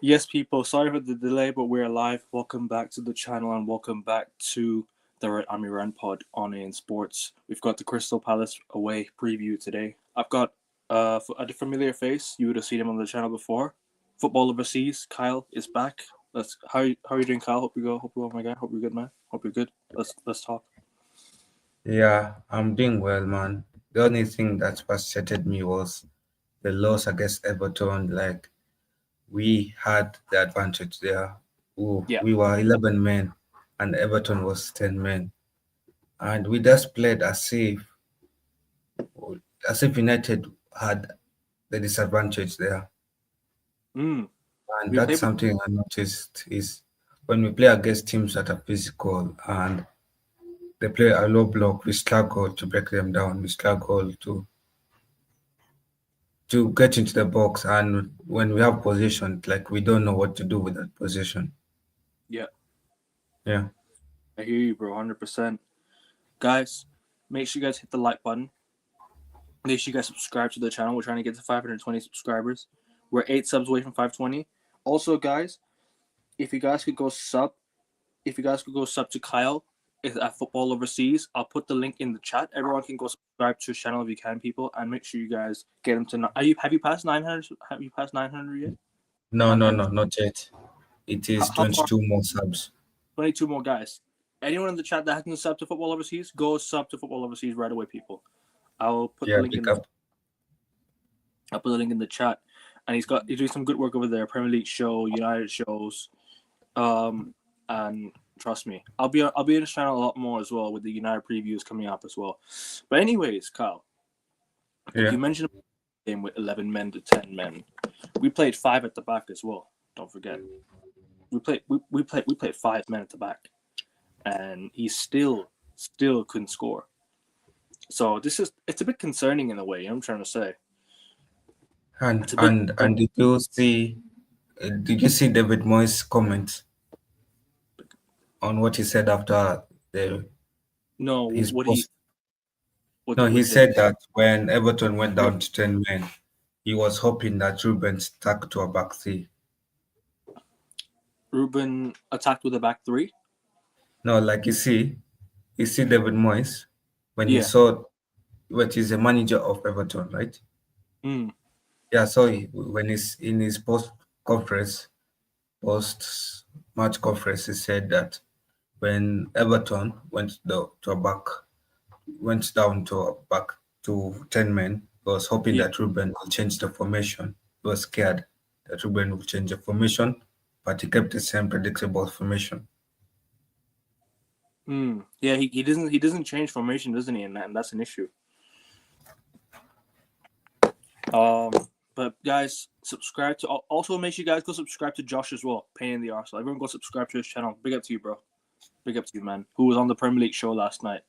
Yes, people, sorry for the delay, but we're live. Welcome back to the channel and welcome back to the Red Army Rant Pod on in Sports. We've got the Crystal Palace away preview today. I've got a familiar face. You would have seen him on the channel before. Football overseas. Kyle is back. How are you doing, Kyle? Hope you well, my guy. Hope you're good, man. Hope you're good. Let's talk. Yeah, I'm doing well, man. The only thing that frustrated me was the loss against Everton. Like, we had the advantage there. Ooh, Yeah. we were 11 men, and Everton was 10 men. And we just played as if United had the disadvantage there. Mm. And We that's played with something I noticed is when we play against teams that are physical and they play a low block, we struggle to break them down. We struggle to get into the box, and when we have possession, like we don't know what to do with that possession. yeah. Yeah, I hear you, bro. 100%. Guys, make sure you guys hit the like button. Make sure you guys subscribe to the channel. We're trying to get to 520 subscribers. We're 8 subs away from 520. Also, guys, if you guys could go sub, if you guys could go sub to Kyle at Football Overseas, I'll put the link in the chat. Everyone can go subscribe to his channel if you can, people, and make sure you guys get him to. Have you passed 900? Have you passed 900 yet? no, no, 900. no, not yet. It is How far? 22 more subs. 22 more guys. Anyone in the chat that hasn't subbed to Football Overseas, go sub to Football Overseas right away, people. I'll put the Yeah, link in pick the up. I'll put the link in the chat. And he's doing some good work over there. Premier League show, United shows, and trust me, I'll be in his channel a lot more as well with the United previews coming up as well. But anyways, Kyle, like Yeah, you mentioned, a game with 11 men to 10 men. We played five at the back as well. Don't forget, we played 5 men at the back, and he still couldn't score. So it's a bit concerning in a way. You know what I'm trying to say. and It's a bit and concerning. and did you see David Moyes' comment on what he said after the No, his what he post? No, what he he said. said that when Everton went Yeah. down to 10 men, he was hoping that Ruben stuck to a back three. Ruben attacked with a back three. No, like you see David Moyes when he Yeah. saw what is the manager of Everton, right? Mm. Yeah, so when he's in his post match conference, he said that when Everton went down to a back to 10 men, he was hoping Yeah. that Ruben will change the formation. He was scared that Ruben will change the formation, but he kept the same predictable formation. Mm. Yeah. He doesn't change formation, doesn't he? And that's an issue. Um. But guys, subscribe to. Also, make sure you guys go subscribe to Josh as well. Pain in the arse. Everyone go subscribe to his channel. Big up to you, bro. Big up to you, man. Who was on the Premier League show last night?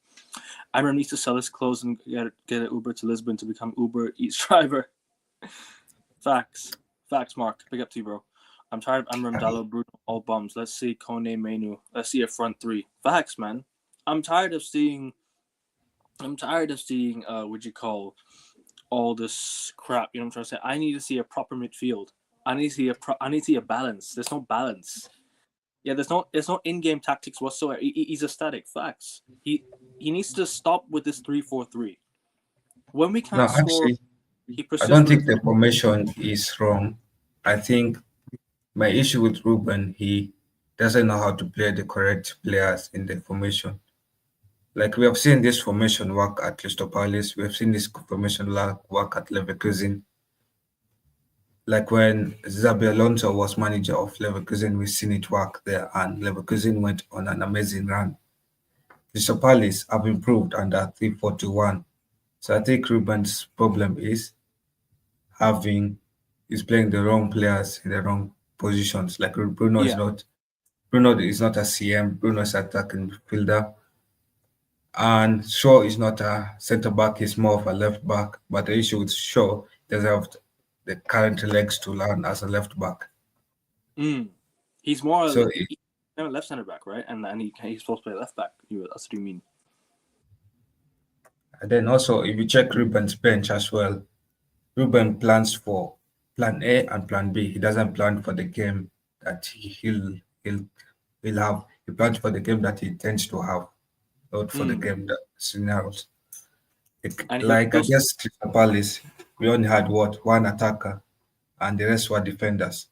Imran needs to sell his clothes and get an Uber to Lisbon to become Uber Eats driver. Facts. Facts, Mark. Big up to you, bro. I'm tired of Amram Dallo, Bruno, all bums. Let's see Kone Mainu. Let's see a front three. Facts, man. I'm tired of seeing. What you call all this crap. You know what I'm trying to say? I need to see a proper midfield. I need to see a balance. There's no balance. Yeah, there's no in-game tactics whatsoever. He's a static. Facts. He needs to stop with this 3-4-3. When we No, can't score, actually, he I persists don't with a think three. the formation is wrong. I think my issue with Ruben, he doesn't know how to play the correct players in the formation. Like we have seen this formation work at Crystal Palace, we have seen this formation work at Leverkusen. Like when Xabi Alonso was manager of Leverkusen, we've seen it work there, and Leverkusen went on an amazing run. Crystal Palace have improved under 3-4-2-1. So I think Ruben's problem having is playing the wrong players in the wrong positions. Like Yeah. Bruno is not a CM. Bruno is attacking midfielder, and Shaw is not a centre back. He's more of a left back. But the issue with Shaw doesn't have the current legs to learn as a left back. Mm. He's more So he's a left center back, right? And he's supposed to play left back. That's what you mean. and then also if you check Ruben's bench as well, Ruben plans for plan A and plan B. He doesn't plan for the game that he'll have. He plans for the game that he tends to have, not for the Mm. game that scenarios. And he Like also, against Crystal Palace, we only had one attacker, and the rest were defenders.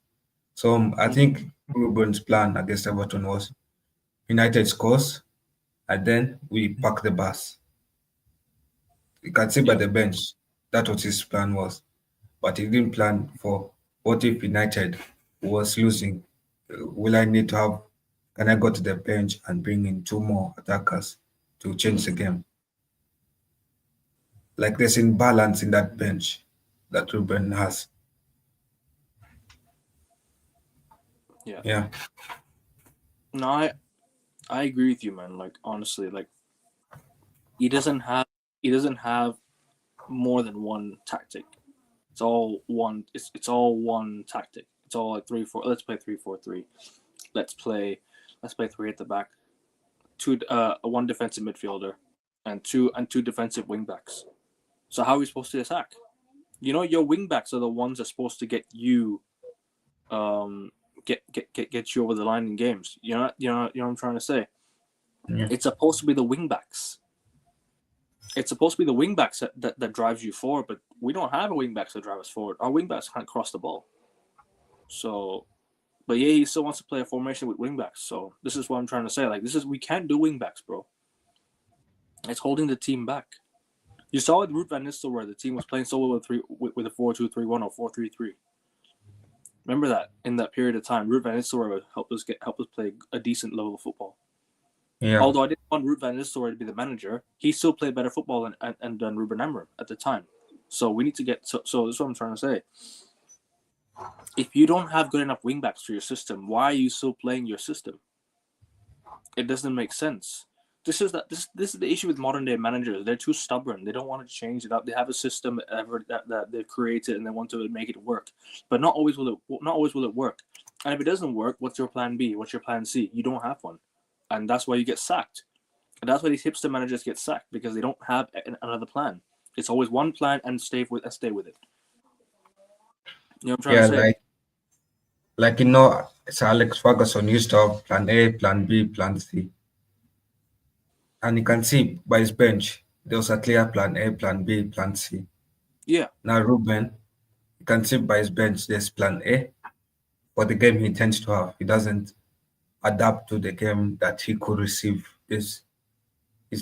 So I mm, think Ruben's plan against Everton was United scores, and then we park the bus. You can see by yeah, the bench that what his plan was, but he didn't plan for what if United was losing. Will I need to have? Can I go to the bench and bring in two more attackers to change the mm, game? Like there's imbalance in that bench that Ruben has. yeah. Yeah, No, I agree with you, man. Like honestly, like he doesn't have more than one tactic. It's all one. It's all one tactic. It's all like 3-4. Let's play 3-4-3. Let's play three at the back. One defensive midfielder, and two defensive wingbacks. So how are we supposed to attack? Your wingbacks are the ones that are supposed to get you, get you over the line in games. What I'm trying to say. yeah, It's supposed to be the wingbacks. It's supposed to be the wingbacks that drives you forward, but we don't have a wingbacks that drive us forward. Our wingbacks can't cross the ball. So, but yeah, he still wants to play a formation with wingbacks. So this is what I'm trying to say. Like we can't do wingbacks, bro. It's holding the team back. You saw with Ruud van Nistelrooy, the team was playing so well with a 4-2-3-1 or 4-3-3. Remember that in that period of time, Ruud van Nistelrooy helped us play a decent level of football. yeah, Although I didn't want Ruud van Nistelrooy to be the manager, he still played better football than Ruben Amorim at the time. So we need to get so this is what I'm trying to say. If you don't have good enough wingbacks for your system, why are you still playing your system? It doesn't make sense. This is the issue with modern day managers. They're too stubborn. They don't want to change it up. They have a system that they've created and they want to make it work. But not always will it work. And if it doesn't work, what's your plan B? What's your plan C? You don't have one, and that's why you get sacked. And that's why these hipster managers get sacked, because they don't have another plan. It's always one plan and stay with it. You know what I'm trying to yeah. say? Like Sir Alex Ferguson used to have plan A, plan B, plan C, and you can see by his bench there was a clear plan A, plan B, plan C. Yeah. Now Ruben, you can see by his bench there's plan A for the game he tends to have. He doesn't adapt to the game that he could receive. It's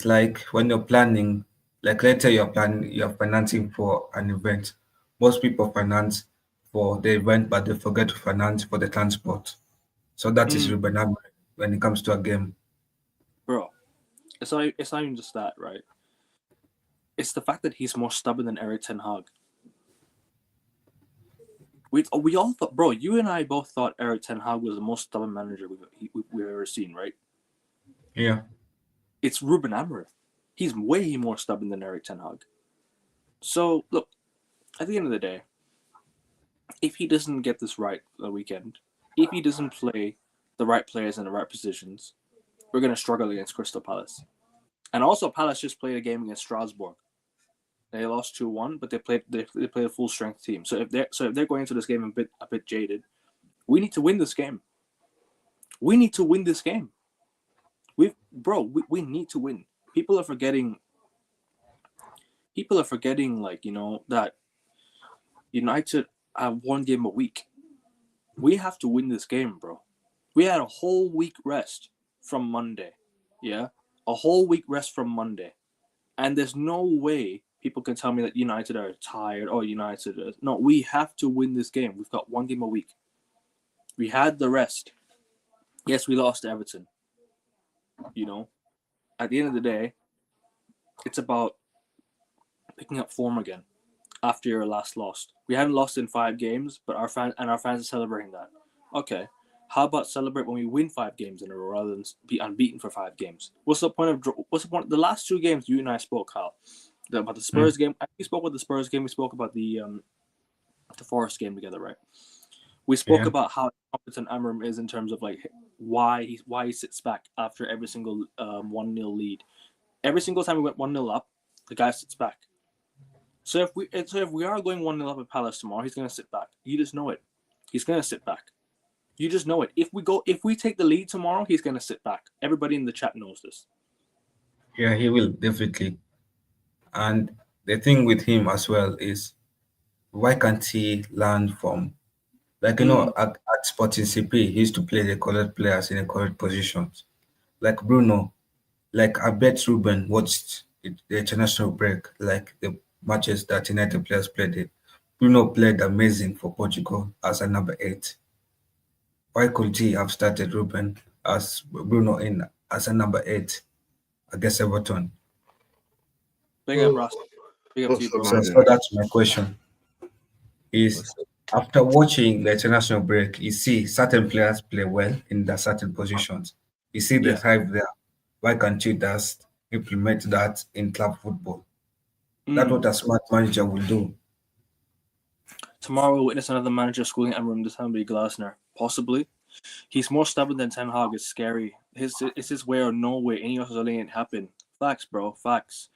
like when you're planning, like let's say you're financing for an event. Most people finance for the event, but they forget to finance for the transport. So that is Mm, Ruben Amorim when it comes to a game. bro, it's not even just that, right? It's the fact that he's more stubborn than Eric Ten Hag. We all thought, bro. You and I both thought Eric Ten Hag was the most stubborn manager we've ever seen, right? Yeah, It's Ruben Amorim. He's way more stubborn than Eric Ten Hag. So look, at the end of the day, if he doesn't get this right the weekend, if he doesn't play the right players in the right positions, we're gonna struggle against Crystal Palace. And also, Palace just played a game against Strasbourg. They lost 2-1, but they played a full strength team. So if they're going into this game a bit jaded, we need to win this game. We need to win this game. We need to win. People are forgetting, like, that United have one game a week. We have to win this game, bro. We had a whole week rest from Monday. Yeah? A whole week rest from Monday. And there's no way people can tell me that United are tired or United are... No, we have to win this game. We've got one game a week. We had the rest. Yes, we lost to Everton. At the end of the day, it's about picking up form again after your last loss. We haven't lost in 5 games, but our fans are celebrating that. Okay, how about celebrate when we win 5 games in a row rather than be unbeaten for 5 games? What's the point? The last 2 games you and I spoke, Kyle, about the Spurs game. We spoke about the Spurs game. We spoke about the Forest game together, right? We spoke yeah, about how competent Amorim is in terms of like why he sits back after every single 1-0 lead. Every single time we went 1-0 up, the guy sits back. So if we are going 1-0 up at Palace tomorrow, he's going to sit back. You just know it. He's gonna sit back. You just know it. If we take the lead tomorrow, he's gonna sit back. Everybody in the chat knows this. Yeah, he will definitely. And the thing with him as well is why can't he learn from, like, at Sporting CP, he used to play the correct players in the correct positions. Like Bruno, like I bet Ruben watched the international break, like the matches that United players played it. Bruno played amazing for Portugal as a number 8. Why could he have started Ruben as Bruno in as a number 8 against Everton? Big up, Ross. Big up to you, What's up, bro. So man? that's my question. Is What's up? after watching the international break, you see certain players play well in the certain positions. You see the Yeah. hype there. Why can't you just implement that in club football? That's what a smart manager will do. Tomorrow we'll witness another manager schooling Emery, this time be Glasner. Possibly. He's more stubborn than Ten Hag. It's scary. It's his way or no way. Any other ain't happen. Facts, bro. Facts.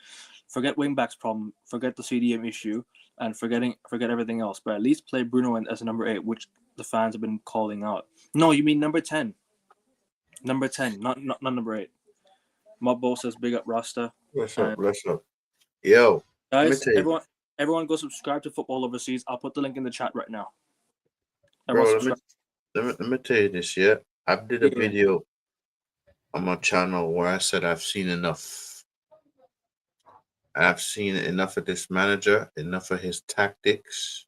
Forget wingbacks problem. Forget the CDM issue, and forget everything else. But at least play Bruno as a number 8, which the fans have been calling out. No, you mean number 10. Number 10, not number 8. Mobbo says big up Rasta. What's up? What's up? Yo, let me Guys, tell you, everyone go subscribe to Football Overseas. I'll put the link in the chat right now. bro. Everyone Let me tell you this. Yeah, I did a video on my channel where I said I've seen enough. I've seen enough of this manager, enough of his tactics.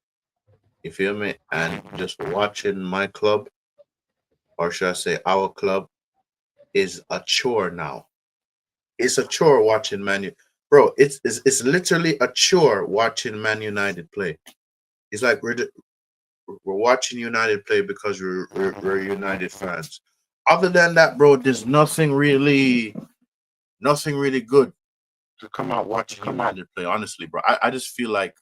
You feel me? And just watching my club, or should I say our club, is a chore now. It's a chore watching Bro, it's literally a chore watching Man United play. It's like we're watching United play because we're United fans. Other than that, bro, there's nothing really good to come out watching United play. Honestly, bro, I just feel like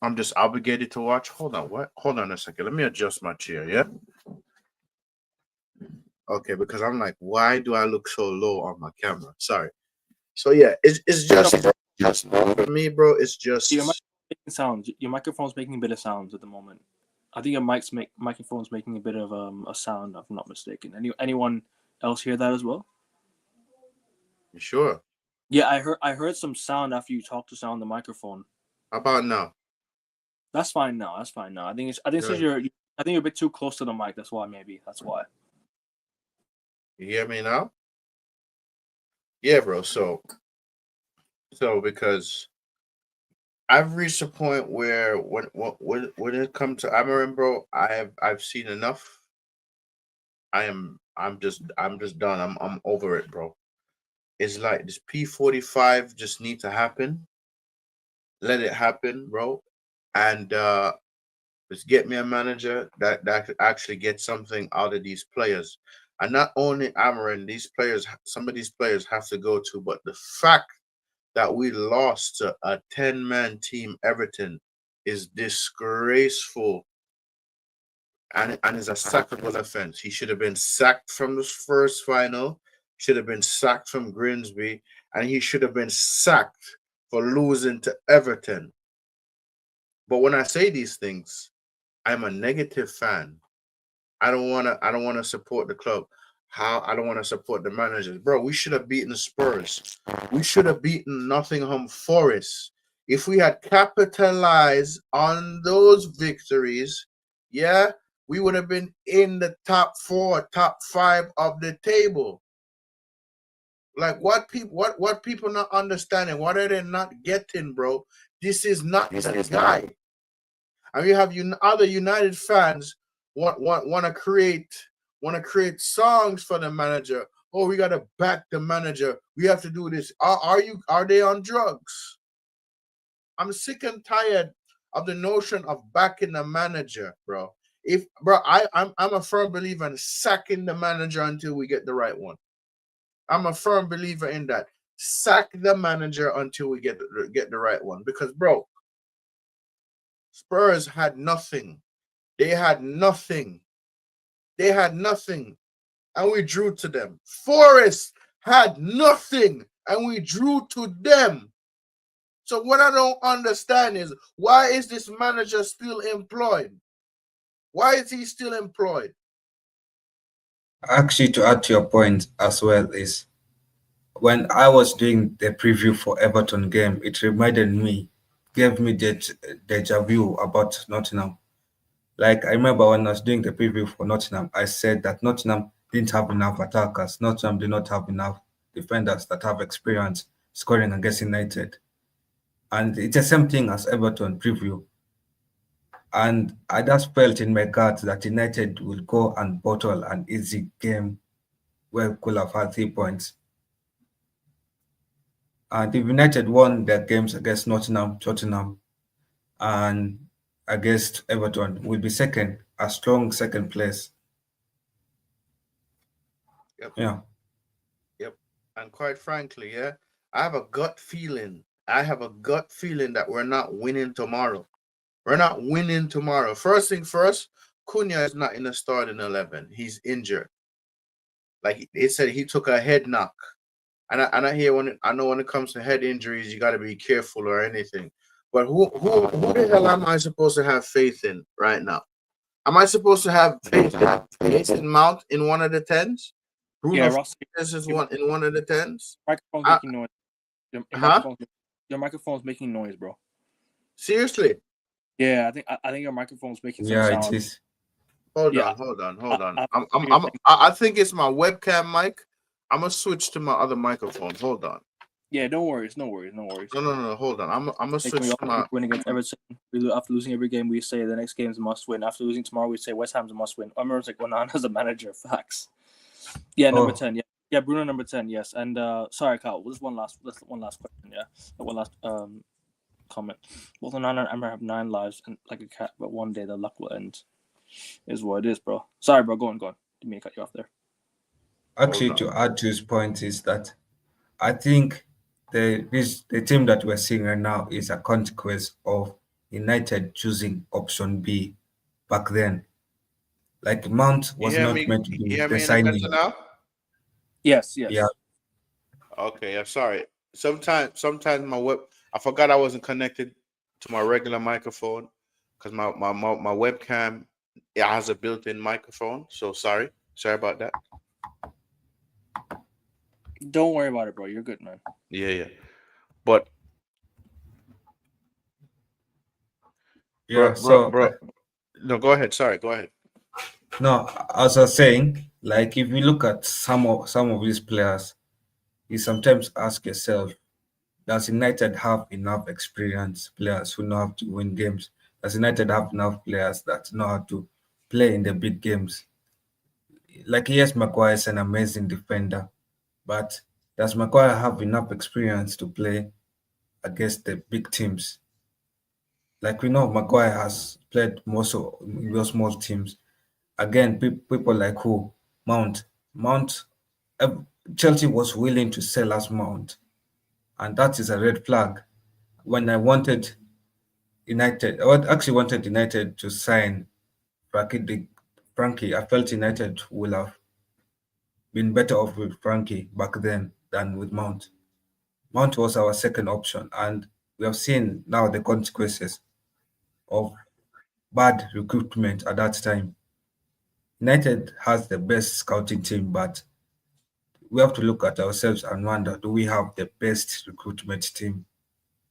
I'm just obligated to watch. Hold on, what? Hold on a second. Let me adjust my chair. Yeah. Okay, because I'm like, why do I look so low on my camera? Sorry. So yeah, it's just for me, bro. It's just your making sounds. Your microphone's making a bit of sounds at the moment. I think your microphone's making a bit of a sound, if I'm not mistaken. Anyone else hear that as well? You sure? Yeah, I heard some sound after you talked to sound on the microphone. How about now? That's fine now. That's fine now. I think Good. since you're a bit too close to the mic. That's why. You hear me now? Yeah, bro. So because I've reached a point where when it comes to Amarin, bro, I've seen enough. I'm just done. I'm over it, bro. It's like this P45 just need to happen. Let it happen, bro. And just get me a manager that could actually get something out of these players. And not only Amarin, some of these players have to go to, but the fact that we lost to a 10-man team, Everton, is disgraceful. And is a sackable offense. He should have been sacked from the first final, should have been sacked from Grimsby, and he should have been sacked for losing to Everton. But when I say these things, I'm a negative fan. I don't wanna support the club. I don't want to support the managers. Bro, we should have beaten the Spurs. We should have beaten Nottingham Forest. If we had capitalized on those victories, yeah, we would have been in the top 4, top 5 of the table. Like what people not understanding? What are they not getting, bro? This is not the guy. And you have other United fans want to create songs for the manager. Oh, we gotta back the manager. We have to do this. Are they on drugs? I'm sick and tired of the notion of backing the manager, bro. I'm a firm believer in sacking the manager until we get the right one. I'm a firm believer in that. Sack the manager until we get the right one. Because, bro, Spurs had nothing. They had nothing. And we drew to them. Forest had nothing. And we drew to them. So what I don't understand is, why is this manager still employed? Why is he still employed? Actually, to add to your point as well is when I was doing the preview for Everton game, it reminded me, gave me that deja vu about Nottingham. Like I remember when I was doing the preview for Nottingham, I said that Nottingham didn't have enough attackers. Nottingham did not have enough defenders that have experience scoring against United. And it's the same thing as Everton preview. And I just felt in my gut that United would go and bottle an easy game where we could have had 3 points. And if United won their games against Nottingham, Tottenham, and against Everton, will be second, a strong second place. Yep. Yeah. Yep. And quite frankly, yeah, I have a gut feeling. I have a gut feeling that we're not winning tomorrow. We're not winning tomorrow. First thing first, Cunha is not in the starting 11. He's injured. Like it said, he took a head knock. And I hear I know when it comes to head injuries, you got to be careful or anything. But who the hell am I supposed to have faith in right now? Am I supposed to have faith in Mount in one of the tens? Bruno Ross, Fernandes is one of the tens. Microphone's making noise. Your microphone's making noise, bro. Seriously? Yeah, I think your microphone's making some Yeah, sound. it is. Hold on. I think it's my webcam mic. I'm gonna switch to my other microphone. Hold on. Yeah, no worries. No. Hold on. I'm gonna switch to my. Win against Everton. After losing every game, we say the next game's a must win. After losing tomorrow, we say West Ham's a must win. I remember it's like Onan as a manager. Facts. Yeah, number 10. Yeah, Bruno number 10. Yes, and sorry, Kyle. Just one last question. Yeah, one last comment. Both Onan and Emmer have 9 lives and like a cat, but one day the luck will end. Is what it is, bro. Sorry, bro. Go on. Didn't mean to cut you off there. Actually, to add to his point is that I think the team that we're seeing right now is a consequence of United choosing option B back then. Like Mount was not meant to be the signing. Now? Yes. Yeah. Okay, I'm sorry. Sometimes I forgot I wasn't connected to my regular microphone because my webcam, it has a built-in microphone. So sorry about that. Don't worry about it, bro. You're good, man. Yeah. But Yeah. bro. No, go ahead. Sorry, go ahead. No, as I was saying, like if you look at some of these players, you sometimes ask yourself, does United have enough experienced players who know how to win games? Does United have enough players that know how to play in the big games? Like yes, Maguire is an amazing defender, but does Maguire have enough experience to play against the big teams? Like we know, Maguire has played most of your small teams. Again, people like who? Mount. uh, Chelsea was willing to sell us Mount, and that is a red flag. When I wanted actually wanted United to sign Frankie. I felt United would have been better off with Frankie back then than with Mount. Mount was our second option, and we have seen now the consequences of bad recruitment at that time. United has the best scouting team, but we have to look at ourselves and wonder, do we have the best recruitment team?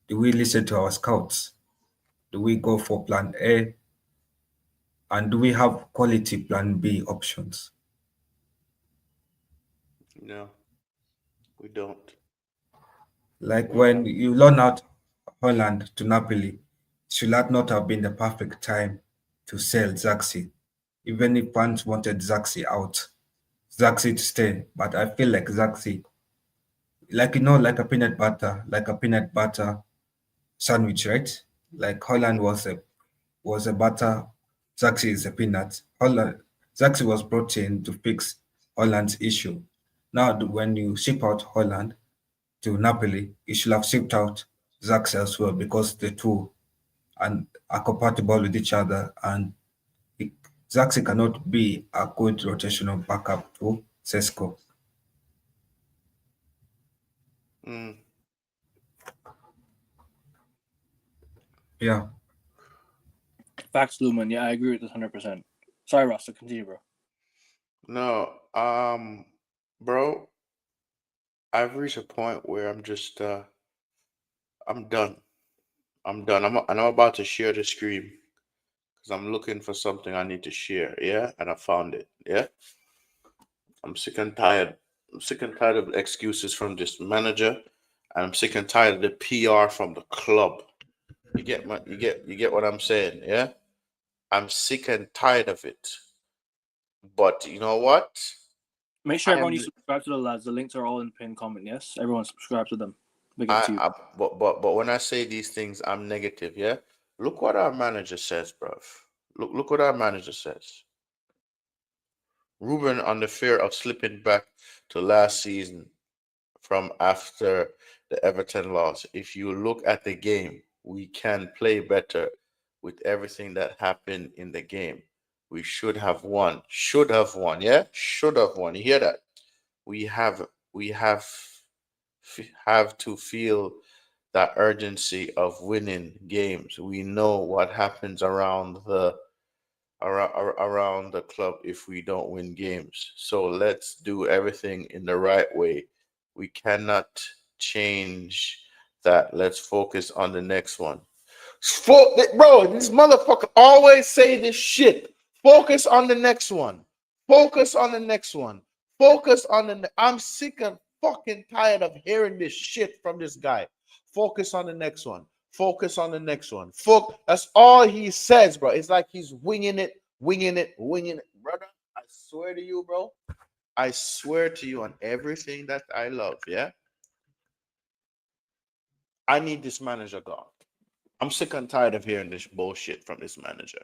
Do we listen to our scouts? Do we go for plan A? And do we have quality plan B options? No, we don't. Like when you loan out Holland to Napoli, should that not have been the perfect time to sell Zaxi? Even if fans wanted Zaxi out, Zaxi to stay. But I feel like Zaxi, like a peanut butter sandwich, right? Like Holland was a butter, Zaxi is a peanut. Zaxi was brought in to fix Holland's issue. Now, when you ship out Holland to Napoli, you should have shipped out Zaxi as well because the two are compatible with each other, and it, Zaxi cannot be a good rotational backup to Sesko. Mm. Yeah. Facts, Lumen. Yeah, I agree with this 100%. Sorry, Rasta. Continue, bro. No, bro, I've reached a point where I'm done. I'm done. And I'm about to share the screen because I'm looking for something I need to share. Yeah, and I found it. Yeah, I'm sick and tired. I'm sick and tired of excuses from this manager, and I'm sick and tired of the PR from the club. You get what I'm saying? Yeah, I'm sick and tired of it. But you know what? Make sure I everyone am you subscribe to the lads. The links are all in the pinned comment. Yes, everyone subscribe to them. Big up to you. but when I say these things, I'm negative. Yeah, look what our manager says, bruv. Look what our manager says. Ruben, on the fear of slipping back to last season from after the Everton loss. If you look at the game, we can play better with everything that happened in the game. We should have won. Should have won. Yeah, should have won. You hear that? We have to feel that urgency of winning games. We know what happens around the club if we don't win games. So let's do everything in the right way. We cannot change that. Let's focus on the next one. Bro, this motherfucker always say this shit. Focus on the next one. Focus on the next one. Focus on I'm sick and fucking tired of hearing this shit from this guy. Focus on the next one. Focus on the next one. That's all he says, bro. It's like he's winging it, winging it, winging it. Brother, I swear to you, bro. I swear to you on everything that I love, yeah? I need this manager gone. I'm sick and tired of hearing this bullshit from this manager.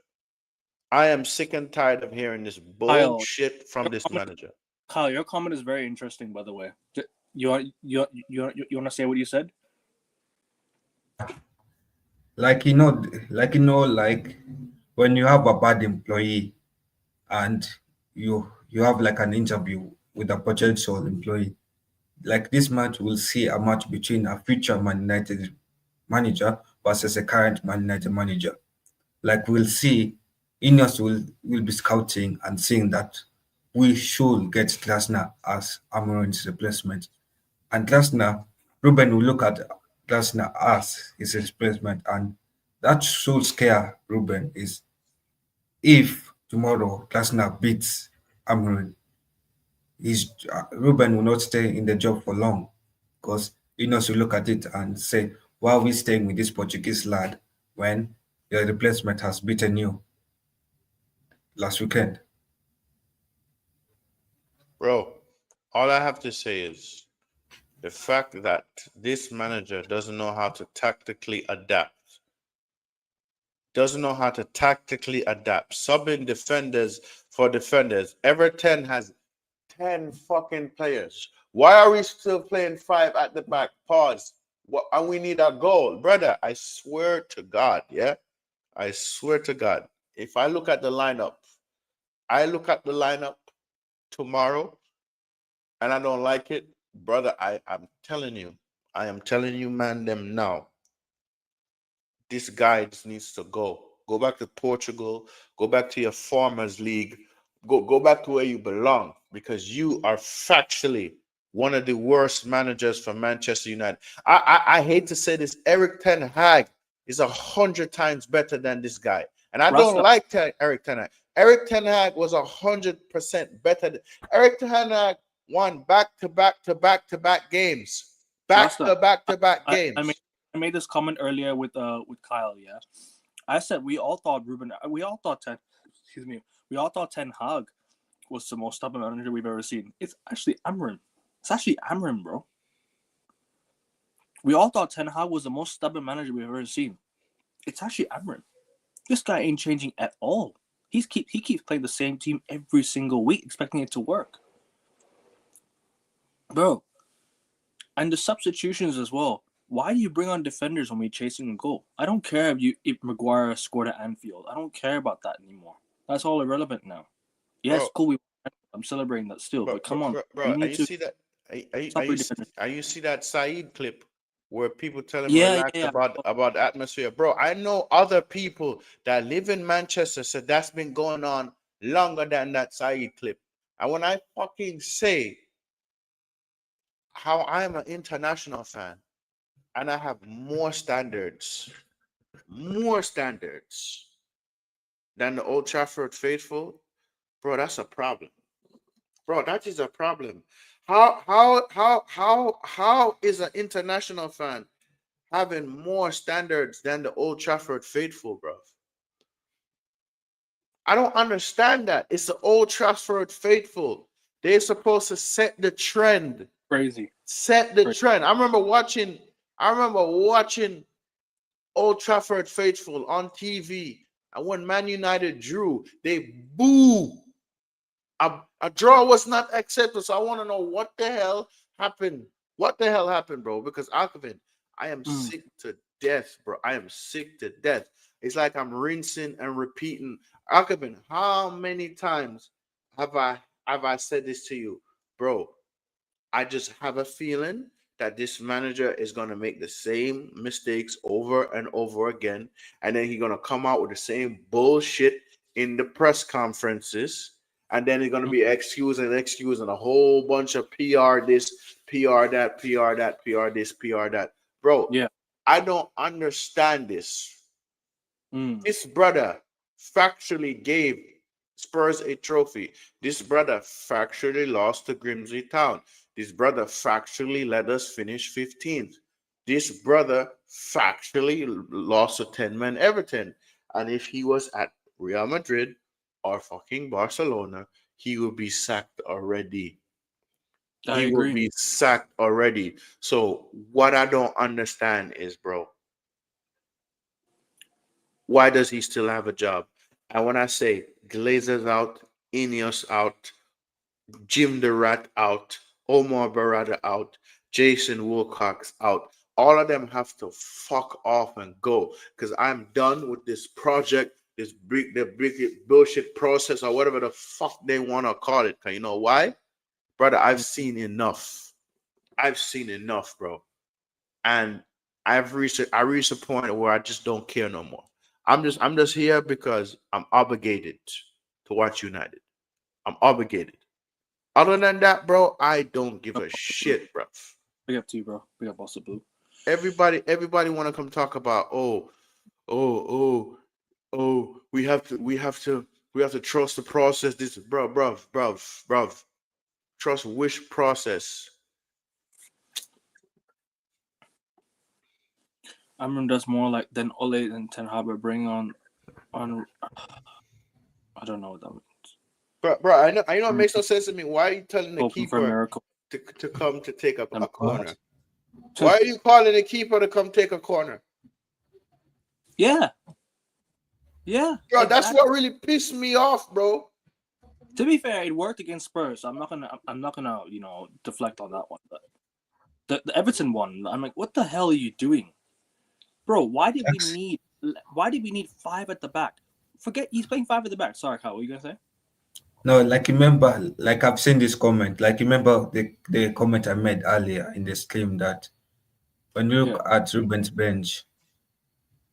I am sick and tired of hearing this bullshit from this manager. Kyle, your comment is very interesting, by the way. You want to say what you said? Like when you have a bad employee and you have like an interview with a potential employee, like this match will see a match between a future Man United manager versus a current Man United manager. Like we'll see, Ineos will be scouting and seeing that we should get Glasner as Amorim's replacement. And Glasner, Ruben will look at Glasner as his replacement, and that should scare Ruben is if tomorrow Glasner beats Amorim, Ruben will not stay in the job for long because Ineos will look at it and say, why are we staying with this Portuguese lad when your replacement has beaten you last weekend? Bro, all I have to say is the fact that this manager doesn't know how to tactically adapt. Doesn't know how to tactically adapt. Subbing defenders for defenders. Everton has 10 fucking players. Why are we still playing 5 at the back? Pause. And we need a goal. Brother, I swear to God, yeah? I swear to God. If I look at the lineup, tomorrow and I don't like it, brother, I'm telling you, man, them now. This guy just needs to go. Go back to Portugal. Go back to your farmers league. Go back to where you belong because you are factually one of the worst managers for Manchester United. I hate to say this. Eric Ten Hag is 100 times better than this guy. And I don't like Eric Ten Hag. Eric Ten Hag was 100% better. Eric Ten Hag won back-to-back games. Back-to-back games. I made this comment earlier with Kyle. Yeah, I said we all thought Ten Hag was the most stubborn manager we've ever seen. It's actually Amorim. It's actually Amorim, bro. We all thought Ten Hag was the most stubborn manager we've ever seen. It's actually Amorim. This guy ain't changing at all. He keeps playing the same team every single week, expecting it to work, bro. And the substitutions as well. Why do you bring on defenders when we're chasing a goal? I don't care if Maguire scored at Anfield. I don't care about that anymore. That's all irrelevant now. Yes, bro, cool. I'm celebrating that still, but come on, bro. You see that? Are you see that Saeed clip? where people tell him Yeah, relax yeah, about the atmosphere. Bro, I know other people that live in Manchester said that's been going on longer than that Saeed clip. And when I fucking say how I'm an international fan and I have more standards than the Old Trafford faithful, bro, that's a problem. Bro, that is a problem. How is an international fan having more standards than the Old Trafford faithful, bro? I don't understand that. It's the Old Trafford faithful. They're supposed to set the trend. crazy. Set the trend. I remember watching Old Trafford faithful on TV. And when Man United drew, they boo. A draw was not accepted. So I want to know what the hell happened. What the hell happened, bro? Because Alvin, I am sick to death, bro. I am sick to death. It's like I'm rinsing and repeating. Alvin, how many times have I said this to you, bro? I just have a feeling that this manager is going to make the same mistakes over and over again. And then he's going to come out with the same bullshit in the press conferences. And then he's going to be excusing a whole bunch of PR this, PR that, PR that, PR this, PR that. Bro, Yeah. I don't understand this. This brother factually gave Spurs a trophy. This brother factually lost to Grimsby Town. This brother factually let us finish 15th. This brother factually lost to 10-man Everton. And if he was at Real Madrid or fucking Barcelona, he would be sacked already. I He will agree. be sacked already. So what I don't understand is, bro, why does he still have a job? And when I say Glazers out, Ineos out, Jim the Rat out, Omar Barada out, Jason Wilcox out, all of them have to fuck off and go because I'm done with this project, the big bullshit process or whatever the fuck they want to call it. Cause you know why? Brother, I've seen enough. I've seen enough, bro. And I reached a point where I just don't care no more. I'm just here because I'm obligated to watch United. I'm obligated. Other than that, bro, I don't give a shit, bro. Big up to you, bro. Big up, Bossa Blue. Everybody want to come talk about oh, we have to trust the process. This, bro. Trust which process? I remember that's more like than Ole and Ten Hag were bringing on. I don't know what that means. Bro, I know it makes no sense to me. Why are you telling the Hoping for a keeper miracle. to come to take a corner? What? Why are you calling the keeper to come take a corner? Yeah, Bro, exactly. that's what really pissed me off, bro. To be fair, it worked against Spurs. So I'm not gonna deflect on that one. But the Everton one, I'm like, what the hell are you doing, bro? Why did we need 5 at the back? Forget he's playing 5 at the back. Sorry, Kyle, what were you gonna say? No, like remember, like I've seen this comment. Like remember the comment I made earlier in the stream that when you look at Ruben's bench,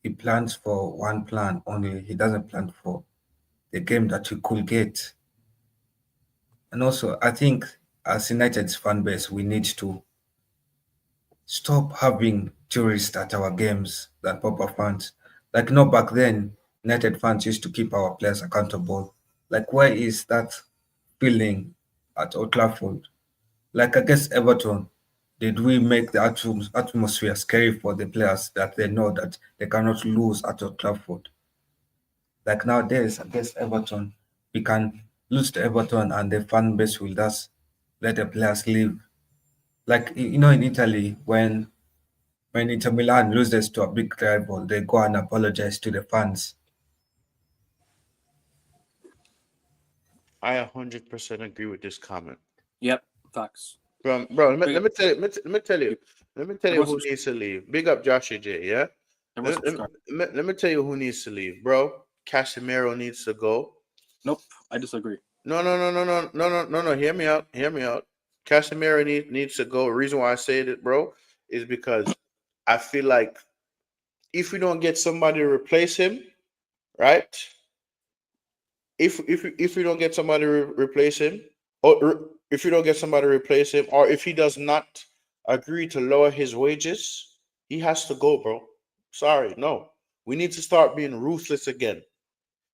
he plans for one plan only. He doesn't plan for the game that he could get. And also, I think as United's fan base, we need to stop having tourists at our games that proper fans. Like, no, back then, United fans used to keep our players accountable. Like, where is that feeling at Old Trafford? Like against Everton, did we make the atmosphere scary for the players that they know that they cannot lose at Old Trafford? Like nowadays, against Everton, we can lose to Everton and the fan base will just let the players leave. Like in Italy, when Inter Milan loses to a big rival, they go and apologize to the fans. I 100% agree with this comment. Yep, facts. Bro, let me tell you who needs to leave. Big up Joshua J, yeah? Let me tell you who needs to leave, bro. Casemiro needs to go. Nope, I disagree. No. Hear me out. Casemiro needs to go. The reason why I say it, bro, is because I feel like if we don't get somebody to replace him, right? If we don't get somebody to replace him, or if we don't get somebody to replace him, or if he does not agree to lower his wages, he has to go, bro. Sorry, no. We need to start being ruthless again.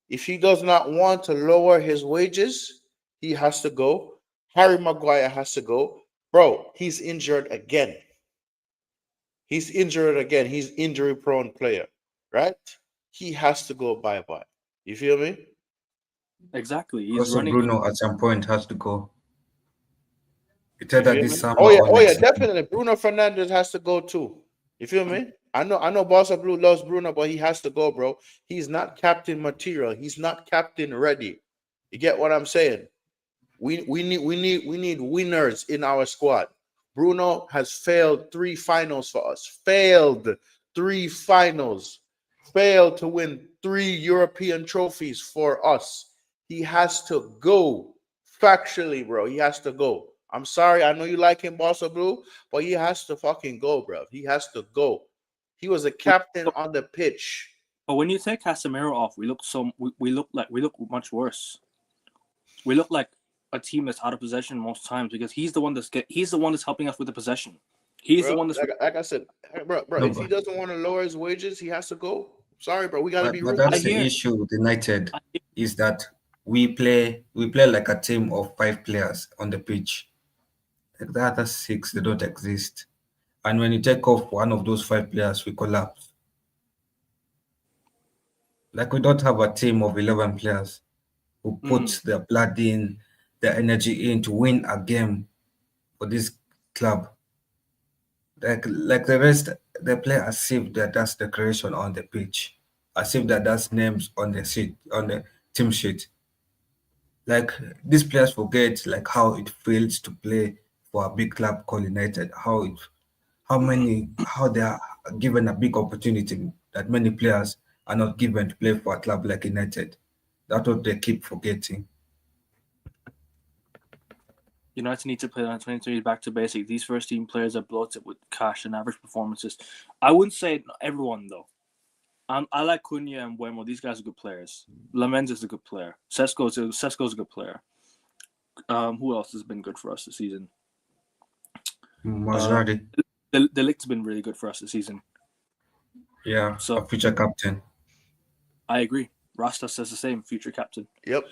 If he does not want to lower his wages, he has to go. Harry Maguire has to go. Bro, he's injured again. He's injured again. He's injury prone player, right? He has to go bye bye. You feel me? Exactly. He's Also, running. Bruno at some point has to go. It's You either feel me? this summer or Oh yeah, next season. definitely. Bruno Fernandez has to go too. You feel me? I know Barca Blue loves Bruno, but he has to go, bro. He's not captain material. He's not captain ready. You get what I'm saying? We need winners in our squad. Bruno has failed 3 finals for us. Failed 3 finals. Failed to win 3 European trophies for us. He has to go. Factually, bro. He has to go. I'm sorry. I know you like him, Barca Blue, but he has to fucking go, bro. He has to go. He was a captain on the pitch. But when you take Casemiro off, we look much worse. We look like a team that's out of possession most times because he's the one that's helping us with the possession. He's Bro, the one that's like I said, bro. No, If he doesn't want to lower his wages, he has to go. Sorry, bro. We got to be but ruthless. that's the hear- issue with United I hear- is that we play like a team of 5 players on the pitch. Like the other 6, they don't exist. And when you take off one of those 5 players, we collapse. Like we don't have a team of 11 players who put their blood in, their energy in to win a game for this club. Like the rest, they play as if that that's decoration on the pitch, as if that that's names on the sheet, on the team sheet. Like these players forget like how it feels to play for a big club called United. How they are given a big opportunity that many players are not given to play for a club like United. That's what they keep forgetting. United need to play on 2023 back to basic. These first team players are bloated with cash and average performances. I wouldn't say everyone though. I like Cunha and Buemo. These guys are good players. Lamens is a good player. Sesko's a good player. Who else has been good for us this season? Maserati, The Lict's been really good for us this season. yeah, So a future captain. I agree. Rasta says the same. Future captain. Yep.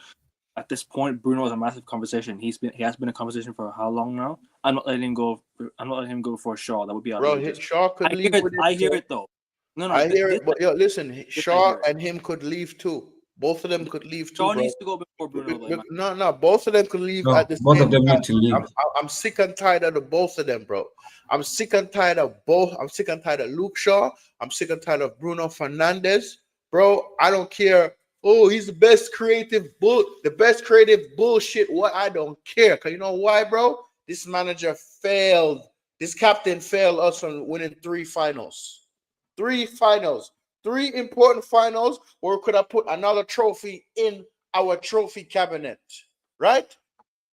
At this point, Bruno is a massive conversation. He has been a conversation for how long now? I'm not letting him go. I'm not letting him go for Shaw. That would be Bro, outrageous. Shaw could leave with it. I hear too. it though. No, I hear this, it, but yo, listen, I Shaw hear it. and him could leave too. Both of them could leave too, Shaw bro. needs to go before Bruno. Though, man. No, both of them could leave No, at the both same of them time. need to leave. I'm sick and tired of the both of them, bro. I'm sick and tired of both. I'm sick and tired of Luke Shaw. I'm sick and tired of Bruno Fernandez, bro. I don't care. Oh, he's the best creative bullshit. What? I don't care. Cause you know why, bro? This manager failed. This captain failed us from winning 3 finals. 3 finals. 3 important finals where we could have put another trophy in our trophy cabinet. Right?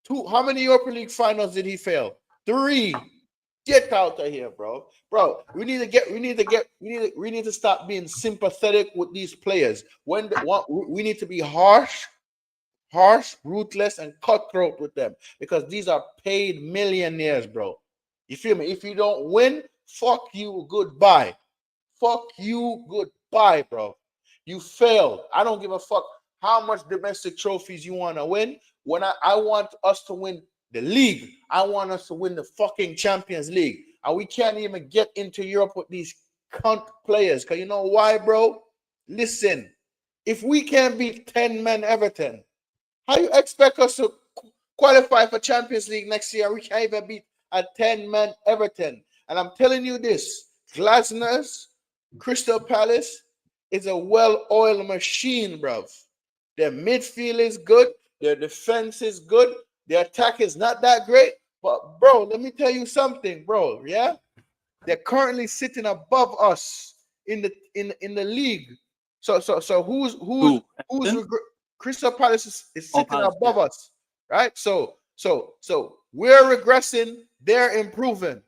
How many Europa League finals did he fail? 3. Get out of here, bro. Bro, we need to stop being sympathetic with these players. We need to be harsh, ruthless, and cutthroat with them because these are paid millionaires, bro. You feel me? If you don't win, fuck you, goodbye. Fuck you, goodbye, bro. You failed. I don't give a fuck how much domestic trophies you want to win. When I want us to win the league, I want us to win the fucking Champions League. And we can't even get into Europe with these cunt players. Because you know why, bro? Listen, if we can't beat 10 men Everton, how you expect us to qualify for Champions League next year? We can't even beat a 10-man Everton. And I'm telling you this, Glasner's Crystal Palace is a well-oiled machine, bruv. Their midfield is good. Their defense is good. Their attack is not that great. But, bro, let me tell you something, bro. Yeah? They're currently sitting above us in the league. So who's Crystal Palace is sitting Palace, above us, right? So we're regressing, they're improving.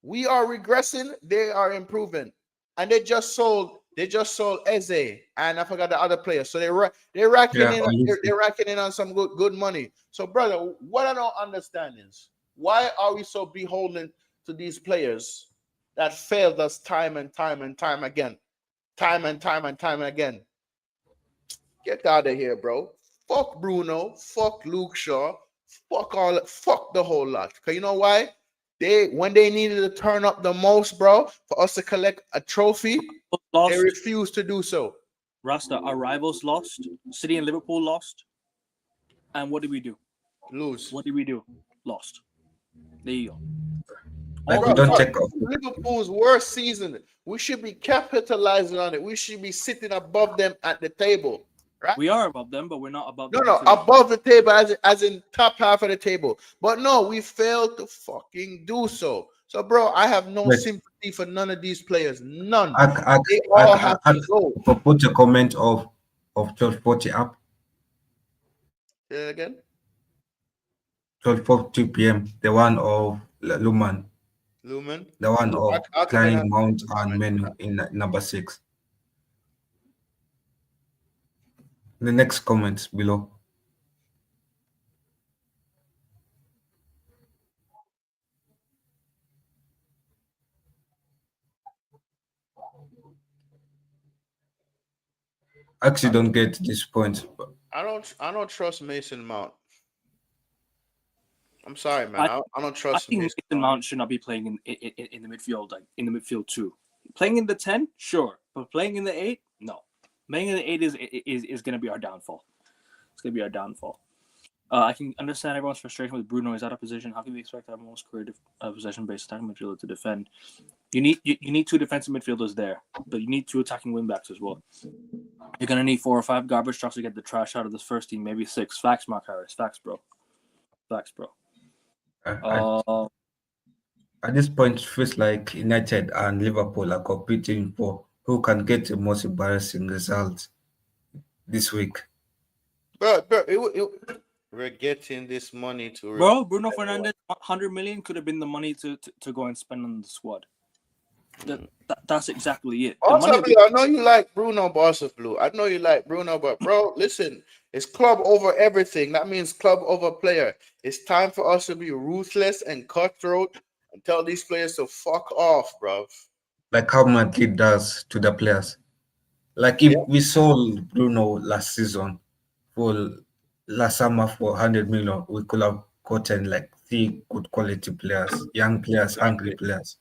We are regressing. They are improving, and they just sold Eze, and I forgot the other player. So they're racking in. They're racking in on some good money. So, brother, what I don't understand is why are we so beholden to these players that failed us time and time and time again, time and time and time again? Get out of here, bro. Fuck Bruno. Fuck Luke Shaw. Fuck the whole lot. Cause you know why? When they needed to turn up the most, bro, for us to collect a trophy, they refused to do so. Rasta, our rivals lost. City and Liverpool lost. And what did we do? Lose. What did we do? Lost. There you go. Like we don't take off Liverpool's worst season. We should be capitalizing on it. We should be sitting above them at the table. Right? We are above them, but we're not above them. No, above the table, as in top half of the table. But no, we failed to fucking do so. So, bro, I have no sympathy for none of these players. None. They all have to go. Put a comment of 12:40 up. Say it again. 12:40 p.m. The one of Luman. The one of Klein, Mount, and Menu in number 6. The next comment below. I actually don't get this point. I don't trust Mason Mount. I'm sorry, man. I don't trust. I think Mason Mount should not be playing in the midfield, like in the midfield too. Playing in the 10, sure, but playing in the 8, no. Playing in the 8 is going to be our downfall. It's going to be our downfall. I can understand everyone's frustration with Bruno. He's out of position. How can we expect our most creative possession-based attacking midfielder to defend? You need 2 defensive midfielders there, but you need 2 attacking wing-backs as well. You're going to need 4 or 5 garbage trucks to get the trash out of this first team. Maybe 6. Facts, Mark Harris. Facts, bro. Facts, bro. At this point, it feels like United and Liverpool are competing for who can get the most embarrassing result this week. Bro, we're getting this money to. Bro, Bruno Fernandes, 100 million could have been the money to go and spend on the squad. That's exactly it. Also, I know you like Bruno, Boss of Blue. I know you like Bruno, but bro, listen, it's club over everything. That means club over player. It's time for us to be ruthless and cutthroat and tell these players to fuck off, bro. Like how Madrid does to the players. Like if we sold Bruno last season for last summer for 100 million, we could have gotten like 3 good quality players, young players, hungry players.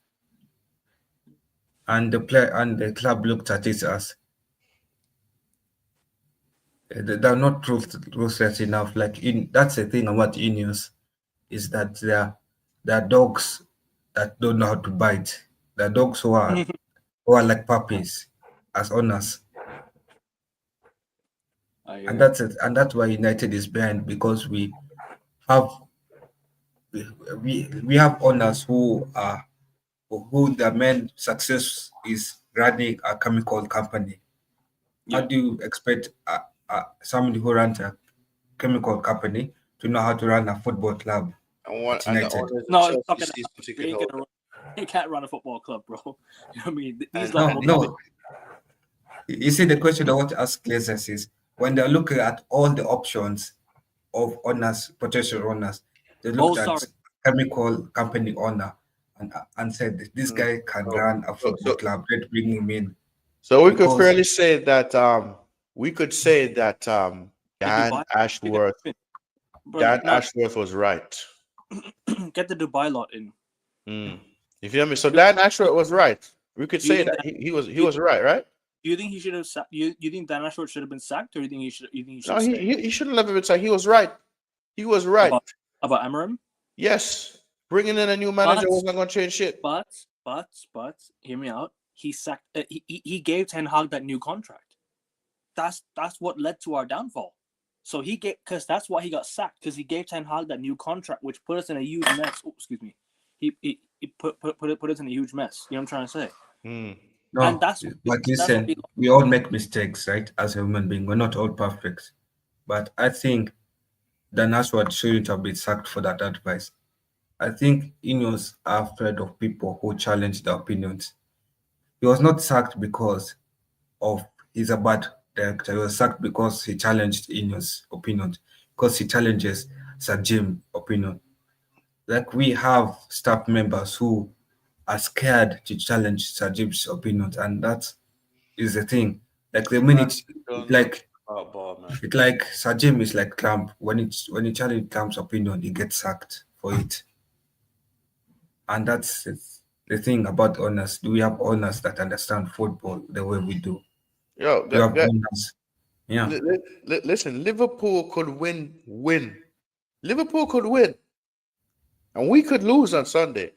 And the club looked at it as they're not ruthless enough. Like that's the thing about Ineos, is that they're dogs that don't know how to bite. They're dogs who are like puppies as owners. And that's it. And that's why United is behind, because we have owners who the main success is running a chemical company. How do you expect somebody who runs a chemical company to know how to run a football club? United? No, it's not gonna. He can't run a football club, bro. You know what I mean? No. You see, the question I want to ask Glazers is, when they're looking at all the options of owners, potential owners, they looked at chemical company owner and said, this guy can run a football club. Let's bring him in. So we could fairly say that Dan Ashworth was right. Get the Dubai lot in. You feel me? So Dan Ashworth was right. We could say that he was right? Do you think he should have? You think Dan Ashworth should have been sacked, or you think he should? No, he shouldn't have been sacked. He was right. He was right about Amarim. Yes, bringing in a new manager was not going to change shit. But hear me out. He sacked. He gave Ten Hag that new contract. That's what led to our downfall. So because that's why he got sacked, because he gave Ten Hag that new contract, which put us in a huge mess. Oh, excuse me. He put us in a huge mess. You know what I'm trying to say? No, and listen, we all make mistakes, right? As a human being, we're not all perfect. But I think Dan Ashworth shouldn't have been sacked for that advice. I think Ineos are afraid of people who challenge their opinions. He was not sacked because of he's a bad director. He was sacked because he challenged Ineos' opinion, because he challenges Sir Jim' opinion. Like we have staff members who are scared to challenge Sir Jim's opinions, and that is the thing. Like the minute, Don't know like about ball, man. it like Sir Jim is like Trump. When he challenge Trump's opinion, he gets sacked for it. And that's the thing about owners. Do we have owners that understand football the way we do? Yo, Do we have owners? Yeah. listen, Liverpool could win. Liverpool could win, and we could lose on Sunday.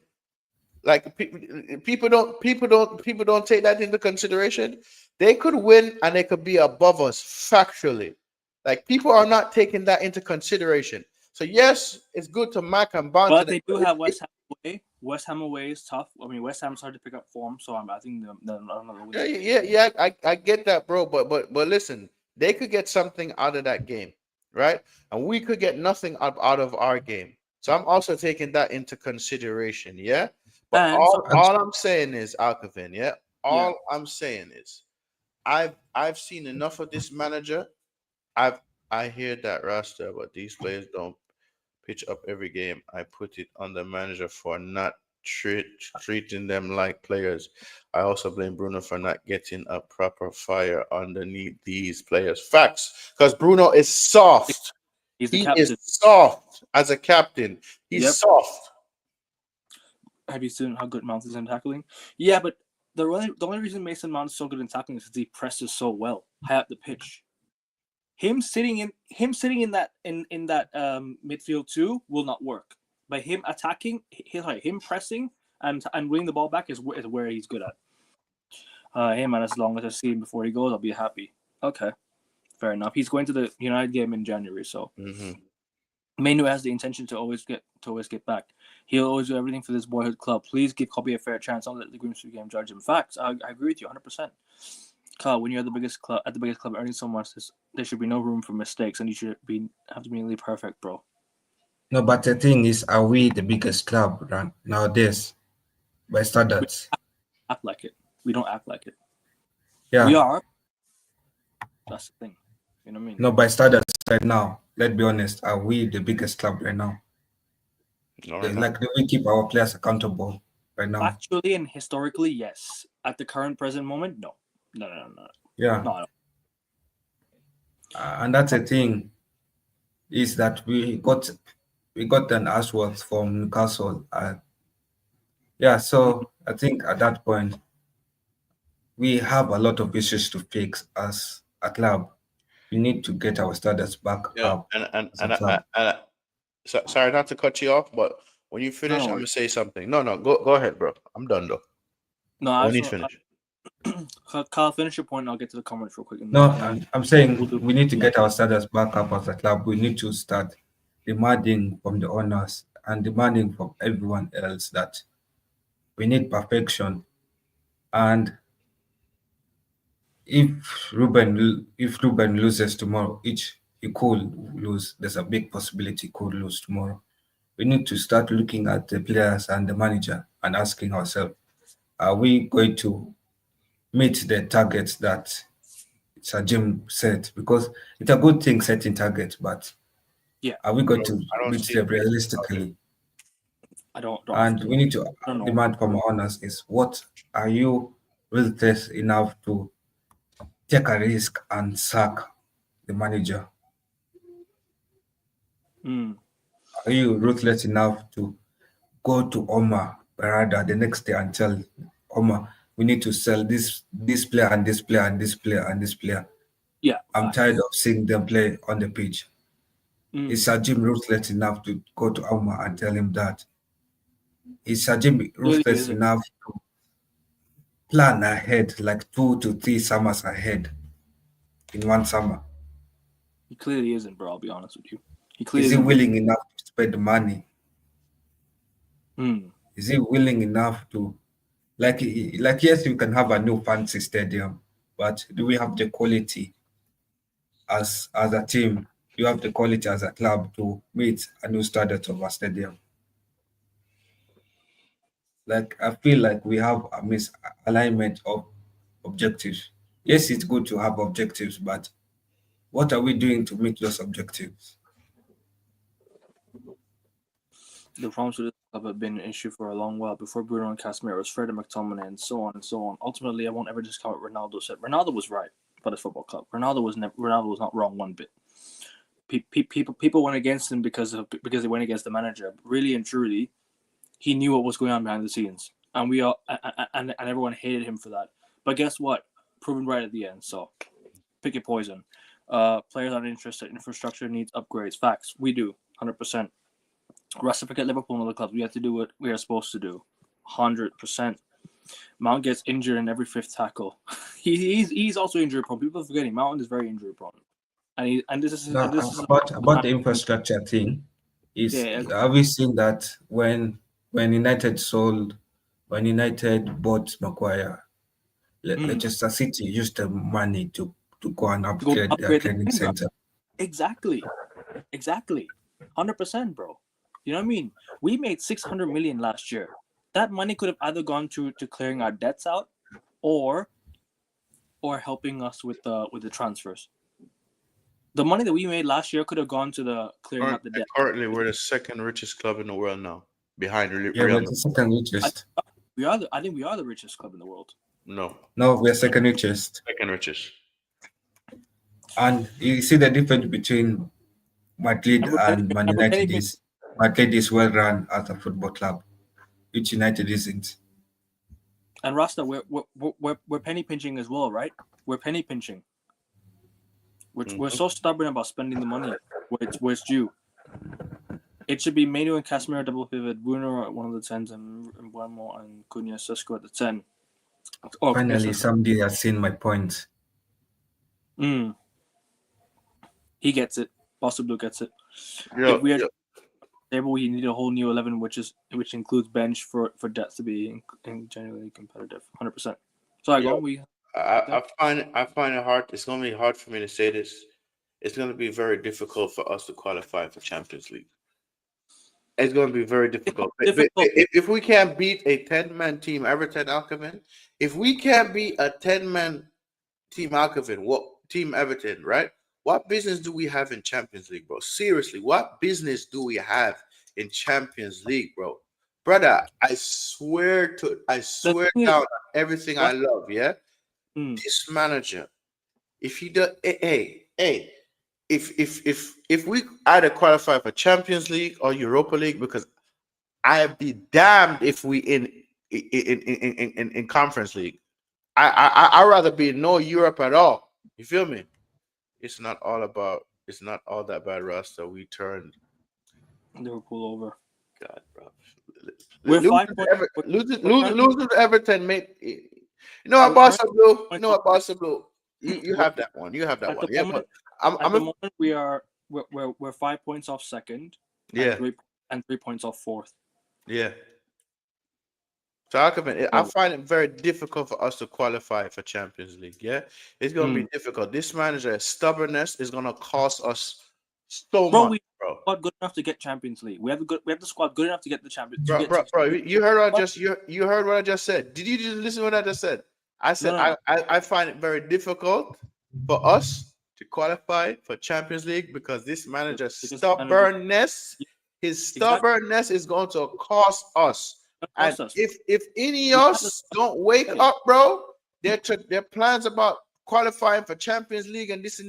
Like people don't take that into consideration. They could win and they could be above us factually. Like people are not taking that into consideration. So yes, it's good to Mac and Bond. But they do have West Ham away. West Ham away is tough. I mean, West Ham's hard to pick up form, so I think Yeah. I get that, bro. But listen, they could get something out of that game, right? And we could get nothing out of our game. So I'm also taking that into consideration. Yeah. But And all I'm saying is, Alcavin, yeah. All I'm saying is, I've seen enough of this manager. I hear that Rasta, but these players don't pitch up every game. I put it on the manager for not treating them like players. I also blame Bruno for not getting a proper fire underneath these players. Facts, because Bruno is soft. He's the He captain. is soft as a captain. He's soft. Have you seen how good Mount is in tackling? Yeah, but the only reason Mason Mount is so good in tackling is because he presses so well high up the pitch. Him sitting in that midfield too will not work. By him attacking, him pressing and winning the ball back is where he's good at. Hey man, as long as I see him before he goes, I'll be happy. Okay, fair enough. He's going to the United game in January, so Manu has the intention to always get back. He'll always do everything for this boyhood club. Please give Kobe a fair chance. Don't let the Grimsby game judge him. Facts. I agree with you 100%. Carl, when you're at the biggest club earning so much, there should be no room for mistakes, and you should have to be nearly perfect, bro. No, but the thing is, are we the biggest club nowadays by standards? We act like it. We don't act like it. Yeah, we are. That's the thing. You know what I mean? No, by standards right now. Let's be honest. Are we the biggest club right now? Like, do we keep our players accountable right now? Actually, and historically, yes. At the current present moment, no. Yeah. No. And that's the thing, is that we got an Ashworth from Newcastle. So I think at that point we have a lot of issues to fix as a club. We need to get our standards back up. Sorry not to cut you off, but when you finish, I'm gonna say something. No, go ahead, bro. I'm done though. No, when you finish. Carl, finish your point and I'll get to the comments real quick. I'm saying we need to get our standards back up as a club. We need to start demanding from the owners and demanding from everyone else that we need perfection. And if Ruben loses tomorrow, he could lose. There's a big possibility he could lose tomorrow. We need to start looking at the players and the manager and asking ourselves, are we going to meet the targets that Sir Jim set? Because it's a good thing setting targets, but are we going to meet them realistically? I don't. And we need to demand from our owners is, what are you ruthless enough to take a risk and sack the manager? Are you ruthless enough to go to Omar Barada the next day and tell Omar, we need to sell this player and this player and this player and this player? Yeah, I'm tired of seeing them play on the pitch. Is Sir Jim ruthless enough to go to Omar and tell him that? Is Sir Jim ruthless enough to plan ahead, like 2 to 3 summers ahead in one summer? He clearly isn't, bro. I'll be honest with you. Is he willing enough to spend money? Mm. Is he willing enough to, like yes, you can have a new fancy stadium, but do we have the quality as a team? Do you have the quality as a club to meet a new standard of a stadium? like I feel like we have a misalignment of objectives. Yes, it's good to have objectives, but what are we doing to meet those objectives? The problems with this club have been an issue for a long while. Before Bruno and Casemiro, it was Fred and McTominay, and so on and so on. Ultimately, I won't ever discount what Ronaldo said. Ronaldo was right for the football club. Ronaldo was not wrong one bit. People went against him because they went against the manager. Really and truly, he knew what was going on behind the scenes, and we all and everyone hated him for that. But guess what? Proven right at the end. So pick your poison. Players aren't interested. Infrastructure needs upgrades. Facts. We do 100%. Rest forget Liverpool and other clubs. We have to do what we are supposed to do. 100%. Mount gets injured in every fifth tackle. He's also injury prone. People are forgetting Mount is very injury prone. And this is About the infrastructure thing, is have we seen that when United bought Maguire, Leicester City used the money to go and upgrade their training center. Exactly. 100%, bro. You know what I mean? We made 600 million last year. That money could have either gone to clearing our debts out, or helping us with the transfers. The money that we made last year could have gone to the clearing out the debt. Currently, we're the second richest club in the world now, behind Real Yeah, we're Madrid. the second richest. I think we are the richest club in the world. No, we're second richest. second richest. And you see the difference between Madrid and Man United is Madrid is well run as a football club, which United isn't. And Rasta, we're penny pinching as well, right? We're penny pinching. We're so stubborn about spending the money where it's due. It should be Manu and Casemiro double pivot, Bruno at one of the 10s, and Buemo and Cunha Sesko at the 10. Oh, finally, somebody has seen my point. He gets it. Bossa Blue gets it. Yeah, if we had table, we need a whole new 11, which includes bench for depth to be genuinely competitive. 100%. So I go. I find it hard. It's going to be hard for me to say this. It's going to be very difficult for us to qualify for Champions League. It's going to be very difficult. If we can't beat a 10-man team, Everton Alcavan, if we can't beat a 10-man team Alcavan, what team Everton, right? What business do we have in Champions League, bro? Seriously, what business do we have in Champions League, bro? Brother, I swear down on everything I love, yeah? This manager, if he does, if we either qualify for Champions League or Europa League, because I'd be damned if we in Conference League. I'd rather be in no Europe at all. You feel me? It's not all that bad, Rasta. We turned Liverpool over. God, bro. We're losing to Everton, mate. You know what, Barca Blue? You know what, Barca Blue? You have that one. You have that one. Yeah, but at the moment we're 5 points off second. Yeah, and 3 points off fourth. Yeah. So I find it very difficult for us to qualify for Champions League. Yeah, it's going to be difficult. This manager's stubbornness is going to cost us so much, bro. We're not good enough to get Champions League. We have the squad good enough to get the Champions. Bro, you heard what you heard what I just said. Did you just listen to what I just said? I said no. I find it very difficult for us to qualify for Champions League because this manager's stubbornness, his stubbornness is going to cost us. And if any of us don't wake up, bro, their plans about qualifying for Champions League and this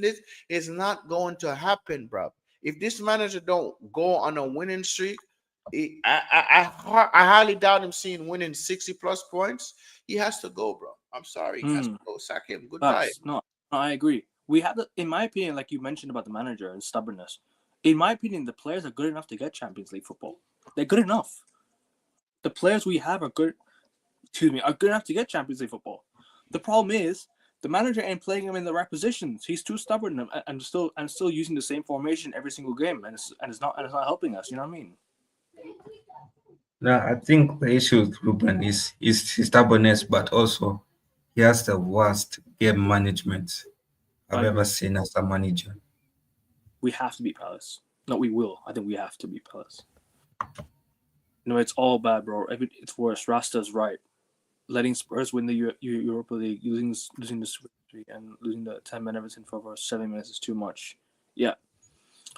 is not going to happen, bro. If this manager don't go on a winning streak, I highly doubt him seeing winning 60 plus points. He has to go, bro. I'm sorry, he has to go. Sack him. Goodbye. No, I agree. We have in my opinion, like you mentioned about the manager and stubbornness. In my opinion, the players are good enough to get Champions League football. They're good enough. The players we have are good enough to get Champions League football. The problem is the manager ain't playing him in the right positions. He's too stubborn and still using the same formation every single game, and it's not helping us. You know what I mean? No, I think the issue with Ruben is his stubbornness, but also he has the worst game management I've ever seen as a manager. We have to beat Palace. No, we will. I think we have to beat Palace. No, it's all bad, bro. It's worse. Rasta's right. Letting Spurs win the Europa League, losing the Super League, and losing the 10-man Everton for over 7 minutes is too much. Yeah.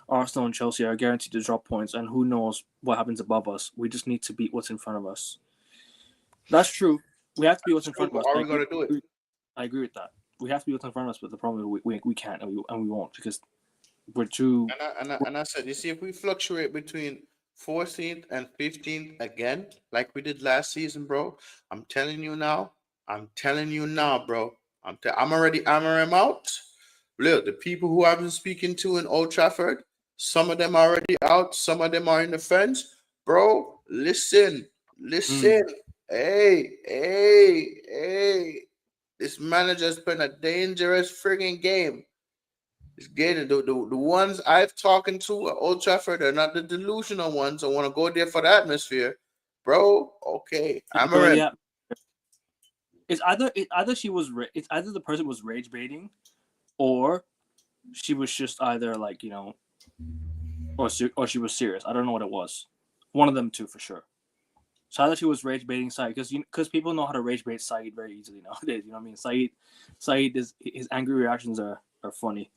Arsenal and Chelsea are guaranteed to drop points, and who knows what happens above us. We just need to beat what's in front of us. That's true. We have to beat what's in front of us. Are we going to do it? I agree with that. We have to be what's in front of us, but the problem is we can't and we won't because we're too. And I said, you see, if we fluctuate between 14th and 15th again, like we did last season, bro, I'm telling you now, bro. I'm already hammering out. Look, the people who I've been speaking to in Old Trafford, some of them are already out, some of them are in the fence. Bro, listen. Hey. This manager's been a dangerous frigging game. It's getting the ones I've talking to at Old Trafford are not the delusional ones. I want to go there for the atmosphere, bro. Okay, I'm already. Yeah. It's either she was it's either the person was rage baiting, or she was just either like or she was serious. I don't know what it was. One of them two for sure. So either she was rage baiting Saeed because people know how to rage bait Saeed very easily nowadays. You know what I mean? Saeed is his angry reactions are funny.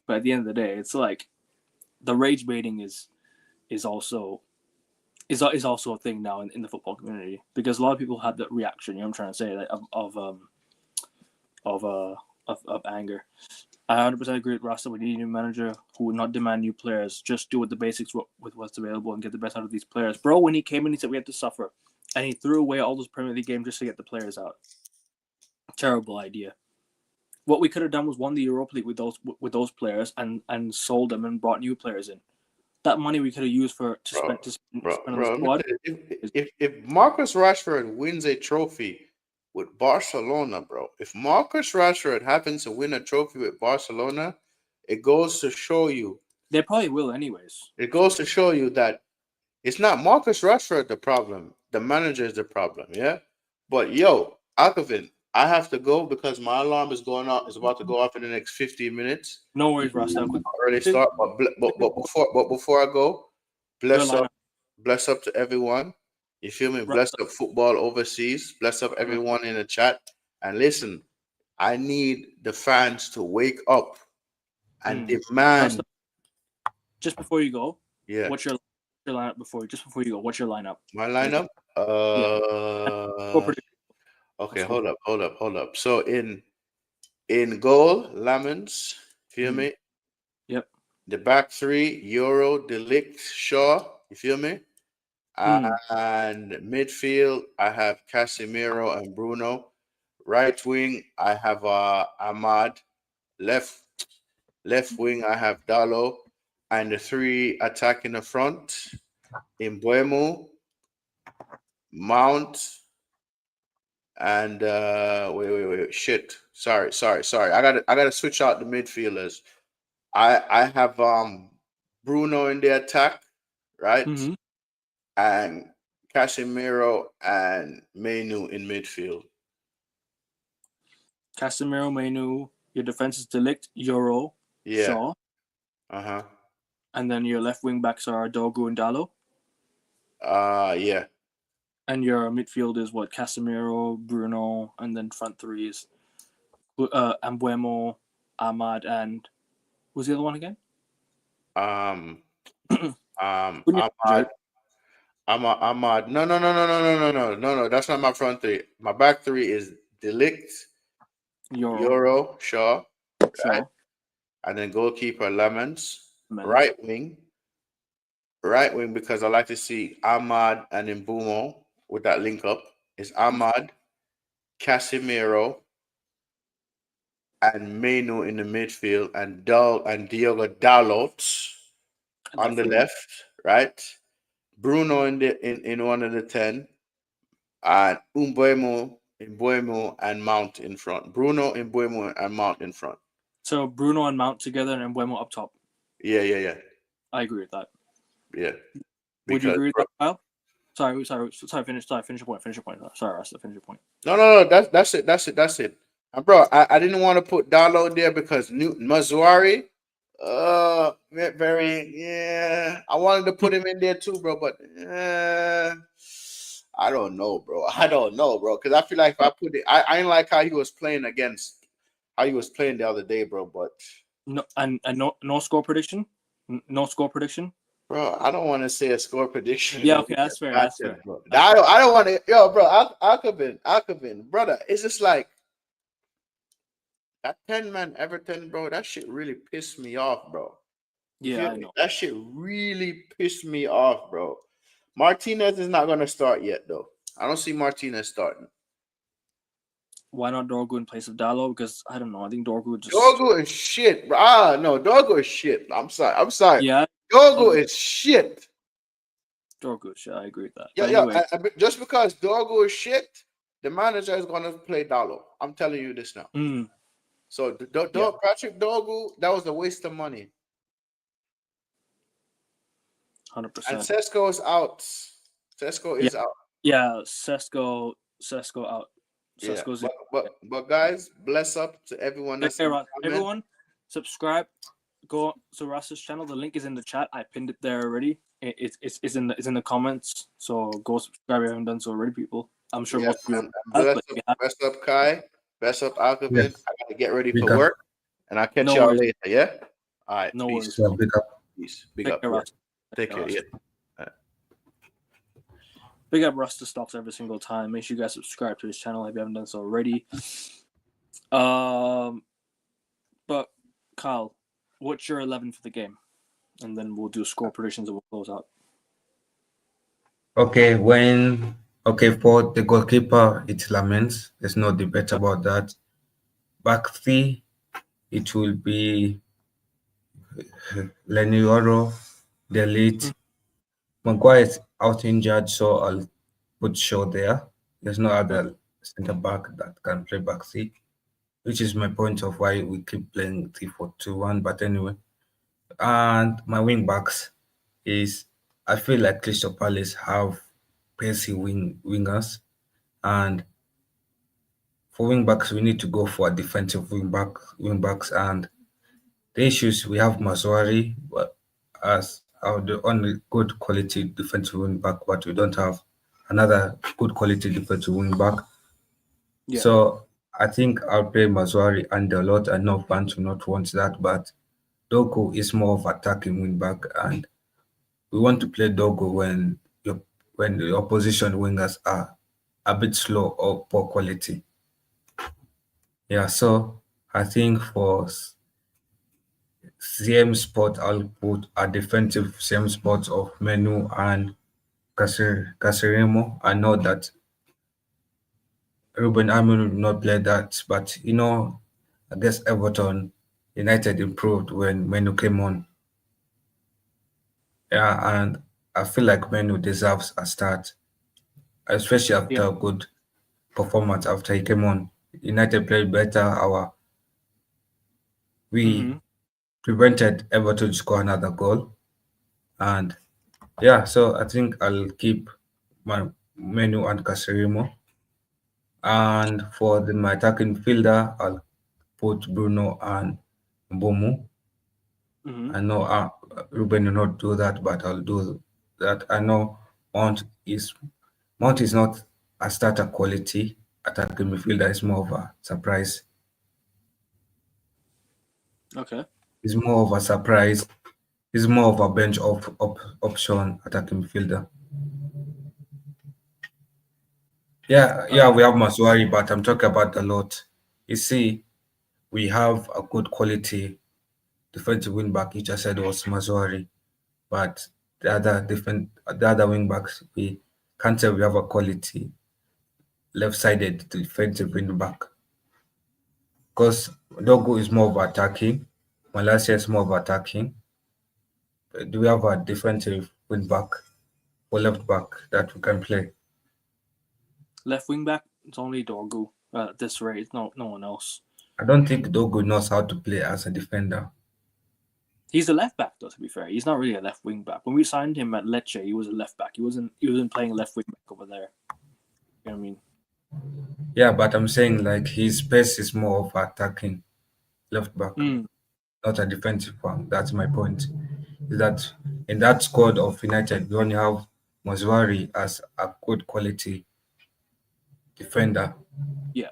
But at the end of the day, it's like the rage baiting is also a thing now in the football community because a lot of people have that reaction. You know what I'm trying to say, like, of anger. I 100% agree with Rasta. We need a new manager who would not demand new players. Just do with the basics with what's available and get the best out of these players. Bro, when he came in, he said we had to suffer, and he threw away all those Premier League games just to get the players out. Terrible idea. What we could have done was won the Europa League with those players and sold them and brought new players in. That money we could have used to spend on the squad. If Marcus Rashford wins a trophy with Barcelona, bro, if Marcus Rashford happens to win a trophy with Barcelona, it goes to show you. They probably will anyways. It goes to show you that it's not Marcus Rashford the problem. The manager is the problem, yeah? But, yo, Akavin, I have to go because my alarm is about to go off in the next 15 minutes. No worries, Rasta. Already start, but before I go, bless up to everyone. You feel me? Bless up football overseas. Bless up everyone in the chat. And listen, I need the fans to wake up and demand. Just before you go, yeah. What's your lineup before you go? What's your lineup? My lineup? Okay, hold up. So in goal, Lamens, feel me? Yep. The back three, Euro, Delict, Shaw, you feel me? And midfield, I have Casemiro and Bruno. Right wing, I have Ahmad. Left wing, I have Dallo. And the three attacking the front, Mbuemo, Mount, and wait. Shit. Sorry. I gotta switch out the midfielders. I have Bruno in the attack, right? Mm-hmm. And Casemiro and Menu in midfield. Casemiro, Menu. Your defense is Delict, Euro, Shaw. And then your left wing backs are Dogu and Dallo. Yeah. And your midfield is what? Casemiro, Bruno, and then front three is Mbuemo, Ahmad, and who's the other one again? Ahmad. No. That's not my front three. My back three is Delict, Euro, Shaw, right? And then goalkeeper Lemons. Right wing, because I like to see Ahmad and Mbumo with that link up. Is Ahmad, Casemiro, and Menu in the midfield, and Diogo Dalot on the left, right? Bruno in one of the 10, and Mbuemo and Mount in front. Bruno, Mbuemo, and Mount in front. So Bruno and Mount together and Mbuemo up top. Yeah. I agree with that. Yeah. Would you agree with that, Kyle? Sorry. Finish your point. Sorry, Rasta, finish your point. No. That's it. And bro, I didn't want to put Dallo there because Mazuari, Very. Yeah, I wanted to put him in there too, bro, but I don't know, bro. I don't know, bro, because I feel like if I put it, I didn't like how he was playing the other day, bro. But No, and no score prediction. No score prediction. bro, I don't want to say a score prediction. Yeah, okay, that's fair. That's fair. Bro. I don't want to. Yo, bro, Akabin, brother. It's just like that 10-man Everton, bro. That shit really pissed me off, bro. Yeah, I know. That shit really pissed me off, bro. Martinez is not gonna start yet, though. I don't see Martinez starting. Why not Dorgu in place of Dallo? Because I don't know. I think Dorgu just. Dorgu is shit, bro. No, Dorgu is shit. I'm sorry. Yeah. Dorgu is shit. Dorgu, shit. I agree with that. Yeah, But anyway, just because Dorgu is shit, the manager is gonna play Dallo. I'm telling you this now. So Patrick Dorgu, that was a waste of money. 100%. And Sesko is out. Sesko is out. Yeah, Sesko out. Sesko's but guys, bless up to everyone that's everyone, subscribe. Go to Ross's channel. The link is in the chat. I pinned it there already. It's in the comments. So go subscribe if you haven't done so already, people. I'm sure most people. Bless up, Kai. Bless up, Alkavin. Yes. I got to get ready for work, and I'll catch No y'all worries. later. Yeah. All right. No peace. worries. Big up. Peace. Big Take up. care, Ross. Take care. Yeah. Big up Russ to Stocks every single time. Make sure you guys subscribe to his channel if you haven't done so already. But Kyle, what's your 11 for the game? And then we'll do score predictions and we'll close out. Okay, for the goalkeeper, it's Lamens. There's no debate about that. Back three, it will be Lenioro, Delete. Maguire is out injured, so I'll put Shaw there. There's no other centre back that can play back three, which is my point of why we keep playing 3-4-2-1. But anyway, and my wing backs is I feel like Crystal Palace have pacey wingers, and for wing backs we need to go for a defensive wing backs, and the issues we have Maswari as the only good quality defensive wing back, but we don't have another good quality defensive wing back. Yeah. So I think I'll play Maswari and a lot. I know fans will not want that, but Doku is more of attacking wing back, and we want to play Dogu when the opposition wingers are a bit slow or poor quality. Yeah, so I think for CM spot, I'll put a defensive CM spot of Menu and Casiremo. I know that Ruben Amorim will not play that, but I guess Everton United improved when Menu came on. Yeah, and I feel like Menu deserves a start, especially after a good performance after he came on. United played better. We prevented Everton to score another goal, and so I think I'll keep my Menu and Casirimo, and for my attacking fielder, I'll put Bruno and Mbomu. I know Ruben will not do that, but I'll do that. I know Mount is not a starter quality attacking midfielder. It's more of a surprise. Okay. It's more of a surprise. It's more of a bench option attacking midfielder. Yeah, we have Maswari, but I'm talking about a lot. You see, we have a good quality defensive wing back, which I said was Maswari, but the other wing backs, we can't say we have a quality left-sided defensive wing back. Because Dogo is more of attacking, Malasia is more of attacking. Do we have a defensive wing back or left back that we can play? Left wing back, it's only Dorgu at this rate. No one else. I don't think Dogo knows how to play as a defender. He's a left back, though. To be fair, he's not really a left wing back. When we signed him at Lecce, he was a left back. He wasn't playing left wing back over there. You know what I mean? Yeah, but I'm saying like his pace is more of attacking left back. not a defensive one. That's my point. Is that in that squad of United, we only have Mozwari as a good quality defender. Yeah.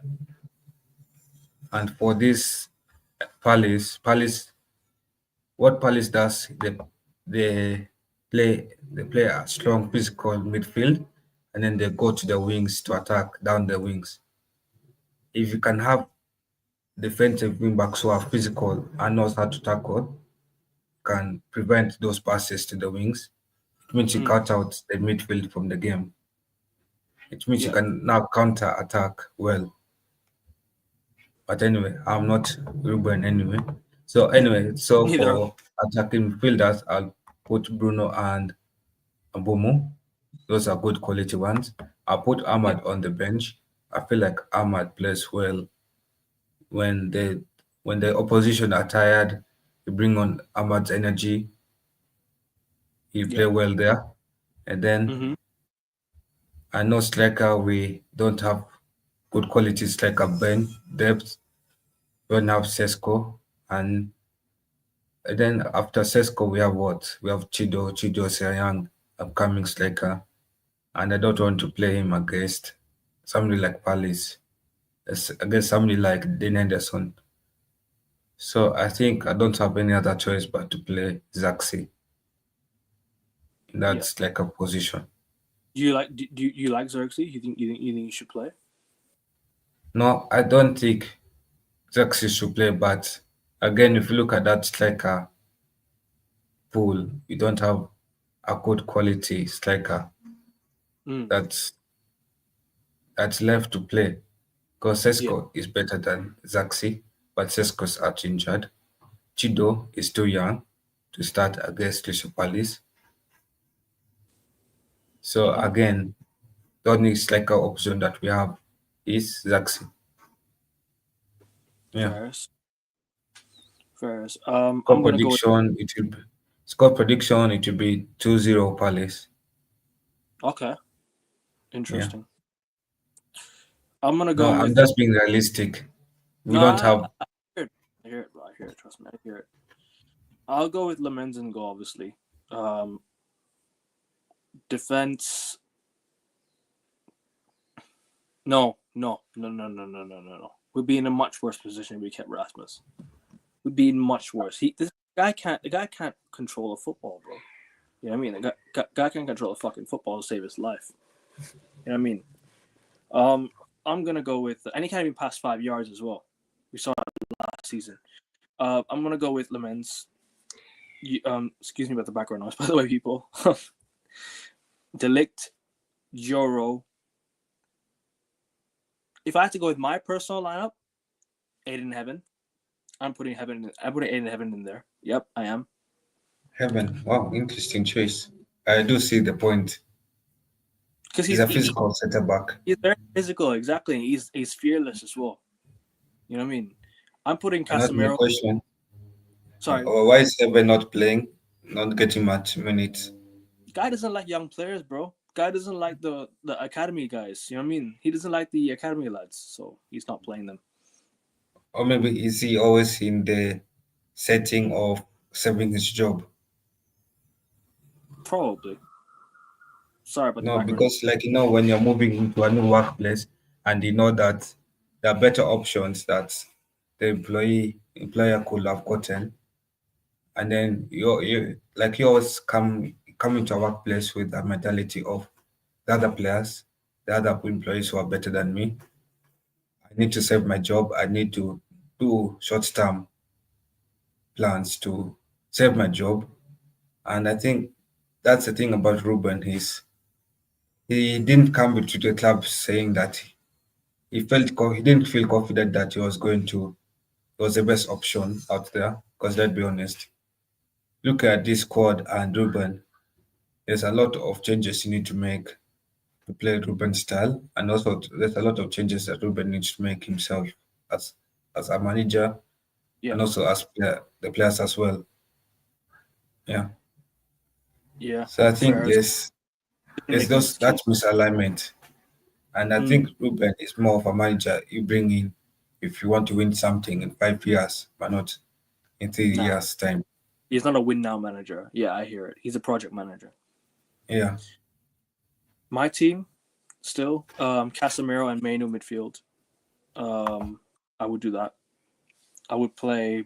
And for this Palace, what Palace does, they play a strong physical midfield, and then they go to the wings to attack down the wings. If you can have defensive wing backs who are physical and knows how to tackle, can prevent those passes to the wings. It means you Mm, cut out the midfield from the game. It means you yeah. can now counter attack well. But anyway, I'm not Ruben anyway. So anyway, so Neither. for attacking midfielders, I'll put Bruno and Mbomo. Those are good quality ones. I'll put Yeah. Ahmad on the bench. I feel like Ahmad plays well when the opposition are tired. You bring on Ahmad's energy. He Yeah. play well there. And then Mm-hmm. I know striker we don't have good quality striker Ben depth. We don't have Sesko, and then after Sesko we have what? We have Chido. Chido is a young upcoming striker, and I don't want to play him against somebody like Palace, against somebody like Dean Henderson. So I think I don't have any other choice but to play Zaxi in Yeah. that striker position. Do you like Xerxes? You think you should play? No, I don't think Zaxi should play, but again, if you look at that striker pool, you don't have a good quality striker Mm, that's that's left to play. Because yeah. Sesko is better than Zaxi, but Sesko's out injured. Chido is too young to start against Crystal Palace. So Mm-hmm. again, the only striker option that we have is Zaxi. Yeah. Ferris. Ferris. Score I'm gonna go with prediction, it will be score prediction, it will be 2-0 Palace. okay. Yeah. Interesting. I'm gonna No, go I'm with just being realistic. We no. don't have I hear it. I hear it, bro. I hear it. Trust me, I hear it. I'll go with Lamens and goal, obviously. Um, Defense. No. We'd be in a much worse position if we kept Rasmus. We'd be in much worse. This guy can't. The guy can't control a football, bro. You know what I mean? The guy can't control a fucking football to save his life. You know what I mean? I'm gonna go with, and he can't even pass 5 yards as well. We saw that last season. I'm gonna go with Lamens. Excuse me about the background noise, by the way, people. Delict, Joro. If I had to go with my personal lineup, Aiden Heaven. I'm putting Aiden Heaven in there. Yep, I am. Heaven. Wow, interesting choice. I do see the point. Because He's a physical centre back. he's very physical, exactly. He's fearless as well. You know what I mean? I'm putting Another my Casemiro. question. Sorry, Why is Heaven not playing? Not getting much minutes? guy doesn't like young players, bro. Guy doesn't like the academy guys. You know what I mean? He doesn't like the academy lads, so he's not playing them. Or maybe is he always in the setting of saving his job? Probably. Sorry about the No, background. because when you're moving into a new workplace and you know that there are better options that the employer could have gotten, and then you always come into a workplace with a mentality of the other players, the other employees who are better than me. I need to save my job. I need to do short-term plans to save my job. And I think that's the thing about Ruben. He didn't come to the club saying that he didn't feel confident that he was the best option out there. Because let's be honest, look at this squad and Ruben. There's a lot of changes you need to make to play Ruben's style, and also there's a lot of changes that Ruben needs to make himself as a manager Yeah, and also as the players as well. Yeah. yeah. So I think Ferris didn't there's make any those that change. misalignment. And I Mm, think Ruben is more of a manager you bring in if you want to win something in 5 years, but not in 3 Nah, years' time. he's not a win now manager. Yeah, I hear it. He's a project manager. Yeah. My team still Casemiro and Mainu midfield. I would do that. I would play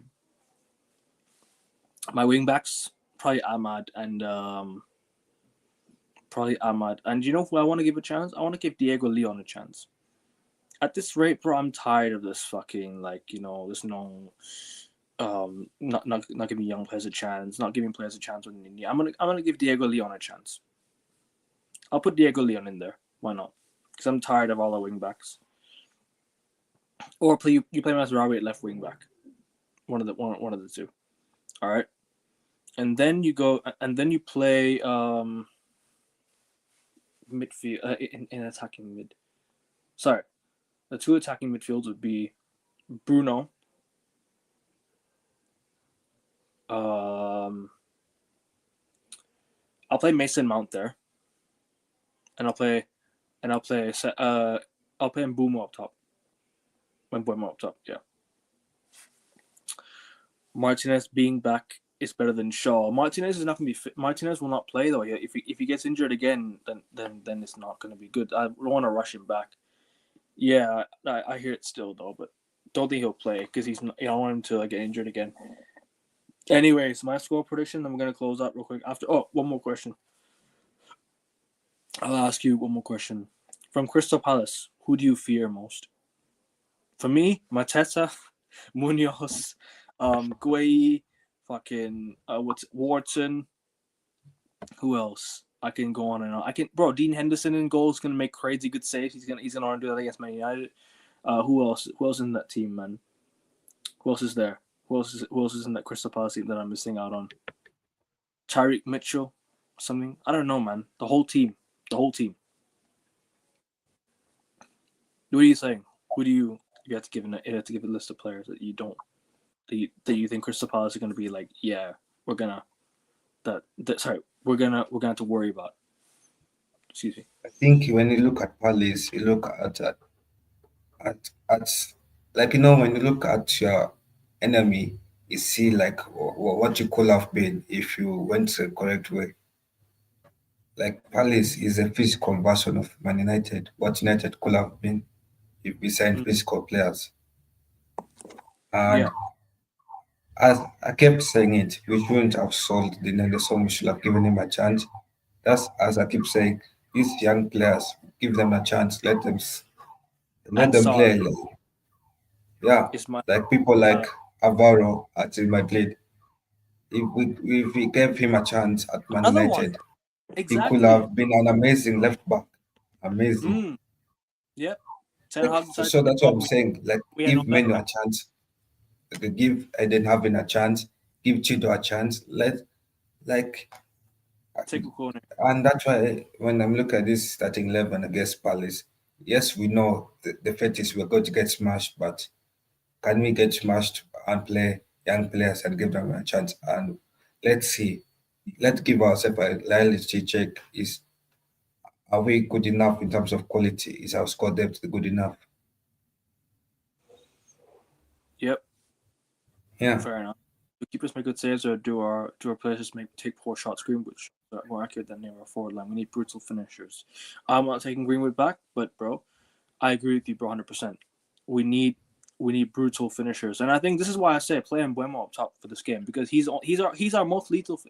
my wing backs, probably Ahmad and you know who I want to give a chance? I want to give Diego Leon a chance. At this rate, bro, I'm tired of this fucking there's no not giving young players a chance, not giving players a chance when they need. I'm gonna give Diego Leon a chance. I'll put Diego Leon in there. Why not? Because I'm tired of all our wing backs. Or you play Mazraoui at left wing back. One of the two. All right. And then you play midfield in attacking mid. Sorry, the two attacking midfields would be Bruno. I'll play Mason Mount there, and I'll play Mbumo up top. Mbumo up top, yeah. Martinez being back is better than Shaw. Martinez is not going to be fit. Martinez will not play though. If he gets injured again, then it's not going to be good. I don't want to rush him back. Yeah, I hear it still though, but don't think he'll play because I don't want him to get injured again. Anyways, my score prediction. I'm gonna close out real quick. One more question. I'll ask you one more question. From Crystal Palace, who do you fear most? For me, Mateta, Munoz, Gueye, fucking Wharton. Who else? I can go on and on. Dean Henderson in goal is gonna make crazy good saves. He's gonna want to do that against Man United. Who else? Who else is in that team, man? Who else is there? Who else is in that Crystal Palace team that I'm missing out on? Tyreek Mitchell, something. I don't know, man. The whole team. What are you saying? Who do you have to give a list of players that you don't that you think Crystal Palace are going to be like? Yeah, we're gonna have to worry about. Excuse me. I think when you look at Palace, you look at like when you look at your enemy, you see like what you could have been if you went the correct way. Like Palace is a physical version of Man United. What United could have been if we signed physical players. And Yeah, as I kept saying it, we shouldn't have sold the Nelson. We should have given him a chance. That's as I keep saying. These young players, give them a chance. Let and them Sar play. Yeah, is my like people like Alvaro at Madrid. If we gave him a chance at Man another one. United, he could Exactly. have been an amazing left back. Amazing. Yep. Ten Hag decided. So that's what I'm saying. Like, We had no give better Menu a man. chance. Give Eden having a chance. Give Chido a chance. Like, Take a corner. and that's why when I'm looking at this starting 11 against Palace, yes, we know the fact is we're going to get smashed, but can we get smashed and play young players and give them a chance? And let's see. Let's give ourselves a reality check. Are we good enough in terms of quality? Is our score depth good enough? Yep. Yeah. Fair enough. Do keepers make good saves, or do our players just take poor shots? Greenwood are more accurate than near our forward line. We need brutal finishers. I'm not taking Greenwood back, but bro, I agree with you, bro, 100%. We need brutal finishers, and I think this is why I say play Mbuemo up top for this game because he's our most lethal.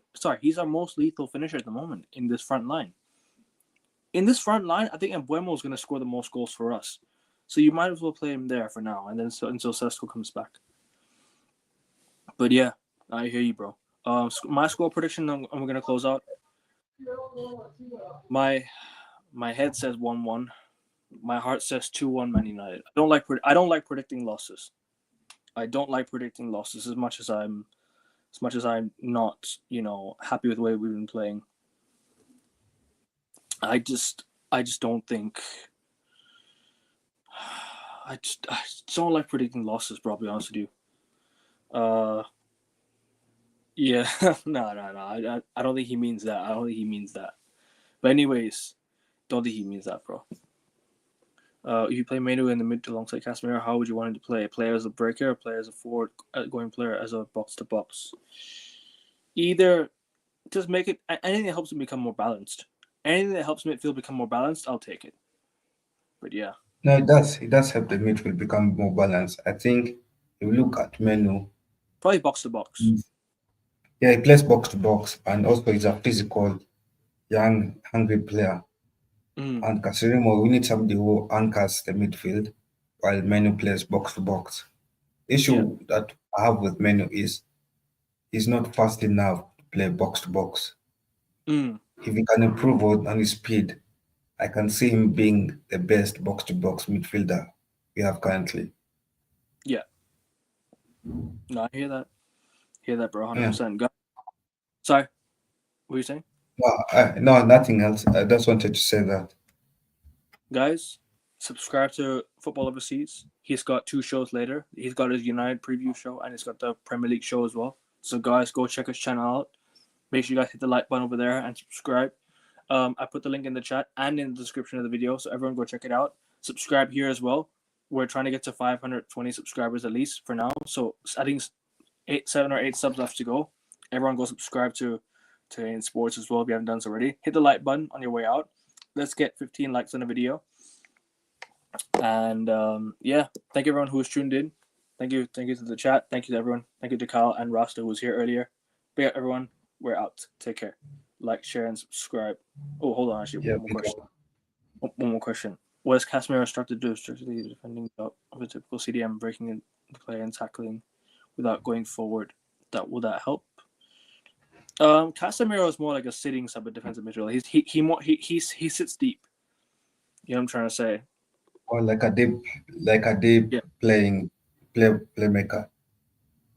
He's our most lethal finisher at the moment in this front line. In this front line, I think Mbuemo is going to score the most goals for us. So you might as well play him there for now, and then until Sesko comes back. But yeah, I hear you, bro. My score prediction. I'm gonna close out. My head says 1-1. My heart says 2-1 Man United. I don't like predicting losses. I don't like predicting losses as much as I'm not happy with the way we've been playing. I just don't think. I just don't like predicting losses, bro. I'll be honest with you. Yeah, no. I don't think he means that. But anyways, don't think he means that, bro. If you play Manu in the mid alongside Casemiro, how would you want him to play? Play as a breaker or play as a forward going player as a box to box? Either just make it anything that helps him become more balanced. Anything that helps midfield become more balanced, I'll take it. But yeah. No, it does. It does help the midfield become more balanced. I think if you look at Menu, Probably box to box. yeah, he plays box to box, and also he's a physical, young, hungry player. Mm. And Casirimo, we need somebody who anchors the midfield while Menu plays box to box. Issue that I have with Menu is he's not fast enough to play box to box. Mm. If he can improve on his speed, I can see him being the best box to box midfielder we have currently. Yeah. No, I hear that. Hear that, bro. 100%. Yeah. Sorry. What were you saying? No, nothing else. I just wanted to say that. Guys, subscribe to Football Overseas. He's got 2 shows later. He's got his United preview show and he's got the Premier League show as well. So guys, go check his channel out. Make sure you guys hit the like button over there and subscribe. I put the link in the chat and in the description of the video, so everyone go check it out. Subscribe here as well. We're trying to get to 520 subscribers at least for now. So I think 7 or 8 subs left to go. Everyone go subscribe to In Sports as well if you haven't done so already. Hit the like button on your way out. Let's get 15 likes on the video. And yeah, thank you everyone who was tuned in. Thank you to the chat. Thank you to everyone. Thank you to Kyle and Rasta who was here earlier. But yeah, everyone, we're out. Take care. Like, share, and subscribe. Oh, hold on. Actually, Yeah, one more question. What is Casemiro instructed to do? Strictly defending of a typical CDM, breaking in the play and tackling without going forward. Will that help? Casemiro is more like a sitting sub of defensive midfielder. He sits deep. You know what I'm trying to say? Or like a deep playmaker.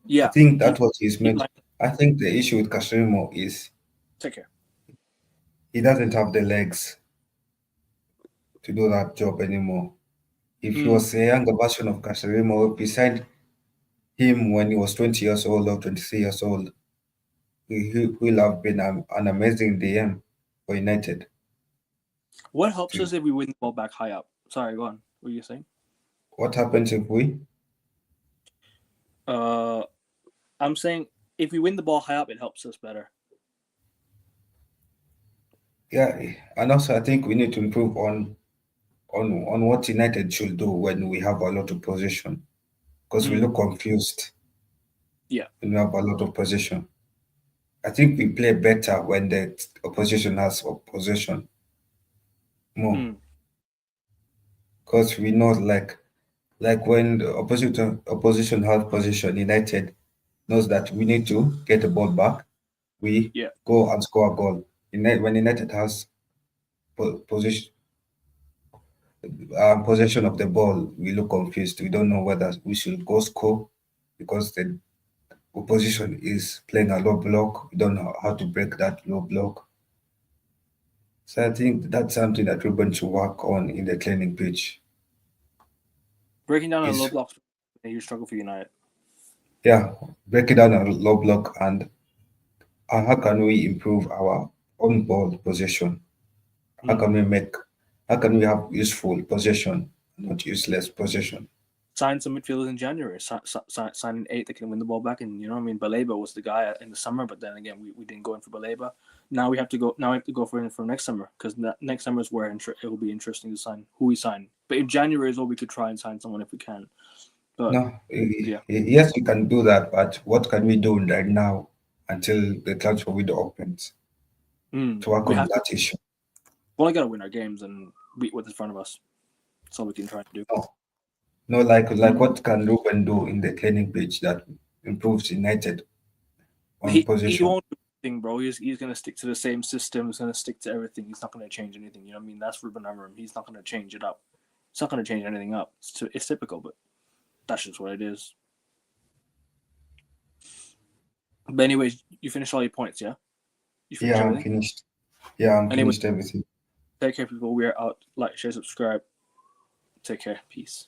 Yeah. I think that was his main. Like, I think the issue with Casirimo is take care. he doesn't have the legs to do that job anymore. If he was a younger version of Casirimo, beside him when he was 20 years old or 23 years old, he will have been an amazing DM for United. What helps us if we win the ball back high up? Sorry, go on. What were you saying? What happens if we? I'm saying if we win the ball high up, it helps us better. Yeah, and also I think we need to improve on what United should do when we have a lot of possession, because we look confused. Yeah, when we have a lot of possession. I think we play better when the opposition has possession more, because we know like when the opposition has possession, United knows that we need to get the ball back. We go and score a goal. When United has possession of the ball, we look confused. We don't know whether we should go score because the opposition is playing a low block. We don't know how to break that low block. So I think that's something that Ruben should work on in the training pitch. Breaking down a low block, you struggle for United. Yeah, breaking down a low block and how can we improve our own ball possession? How can we have useful possession, not useless possession? Sign some midfielders in January. Sign an 8 that can win the ball back, and you know what I mean. Baleba was the guy in the summer, but then again, we didn't go in for Baleba. Now we have to go. Now we have to go for next summer, because next summer is where it will be interesting to sign who we sign. But in January is where we could try and sign someone if we can. But yes, we can do that. But what can we do right now until the transfer window opens to work on that issue? Well, I got to win our games and beat what's in front of us. That's all we can try to do. No, like what can Ruben do in the training pitch that improves United on position? He won't do anything, bro. He's going to stick to the same system. He's going to stick to everything. He's not going to change anything. You know what I mean? That's Ruben Amorim. He's not going to change it up. He's not going to change anything up. It's typical, but that's just what it is. But anyways, you finished all your points, yeah? I'm finished. Yeah, I'm finished everything. Take care, people. We are out. Like, share, subscribe. Take care. Peace.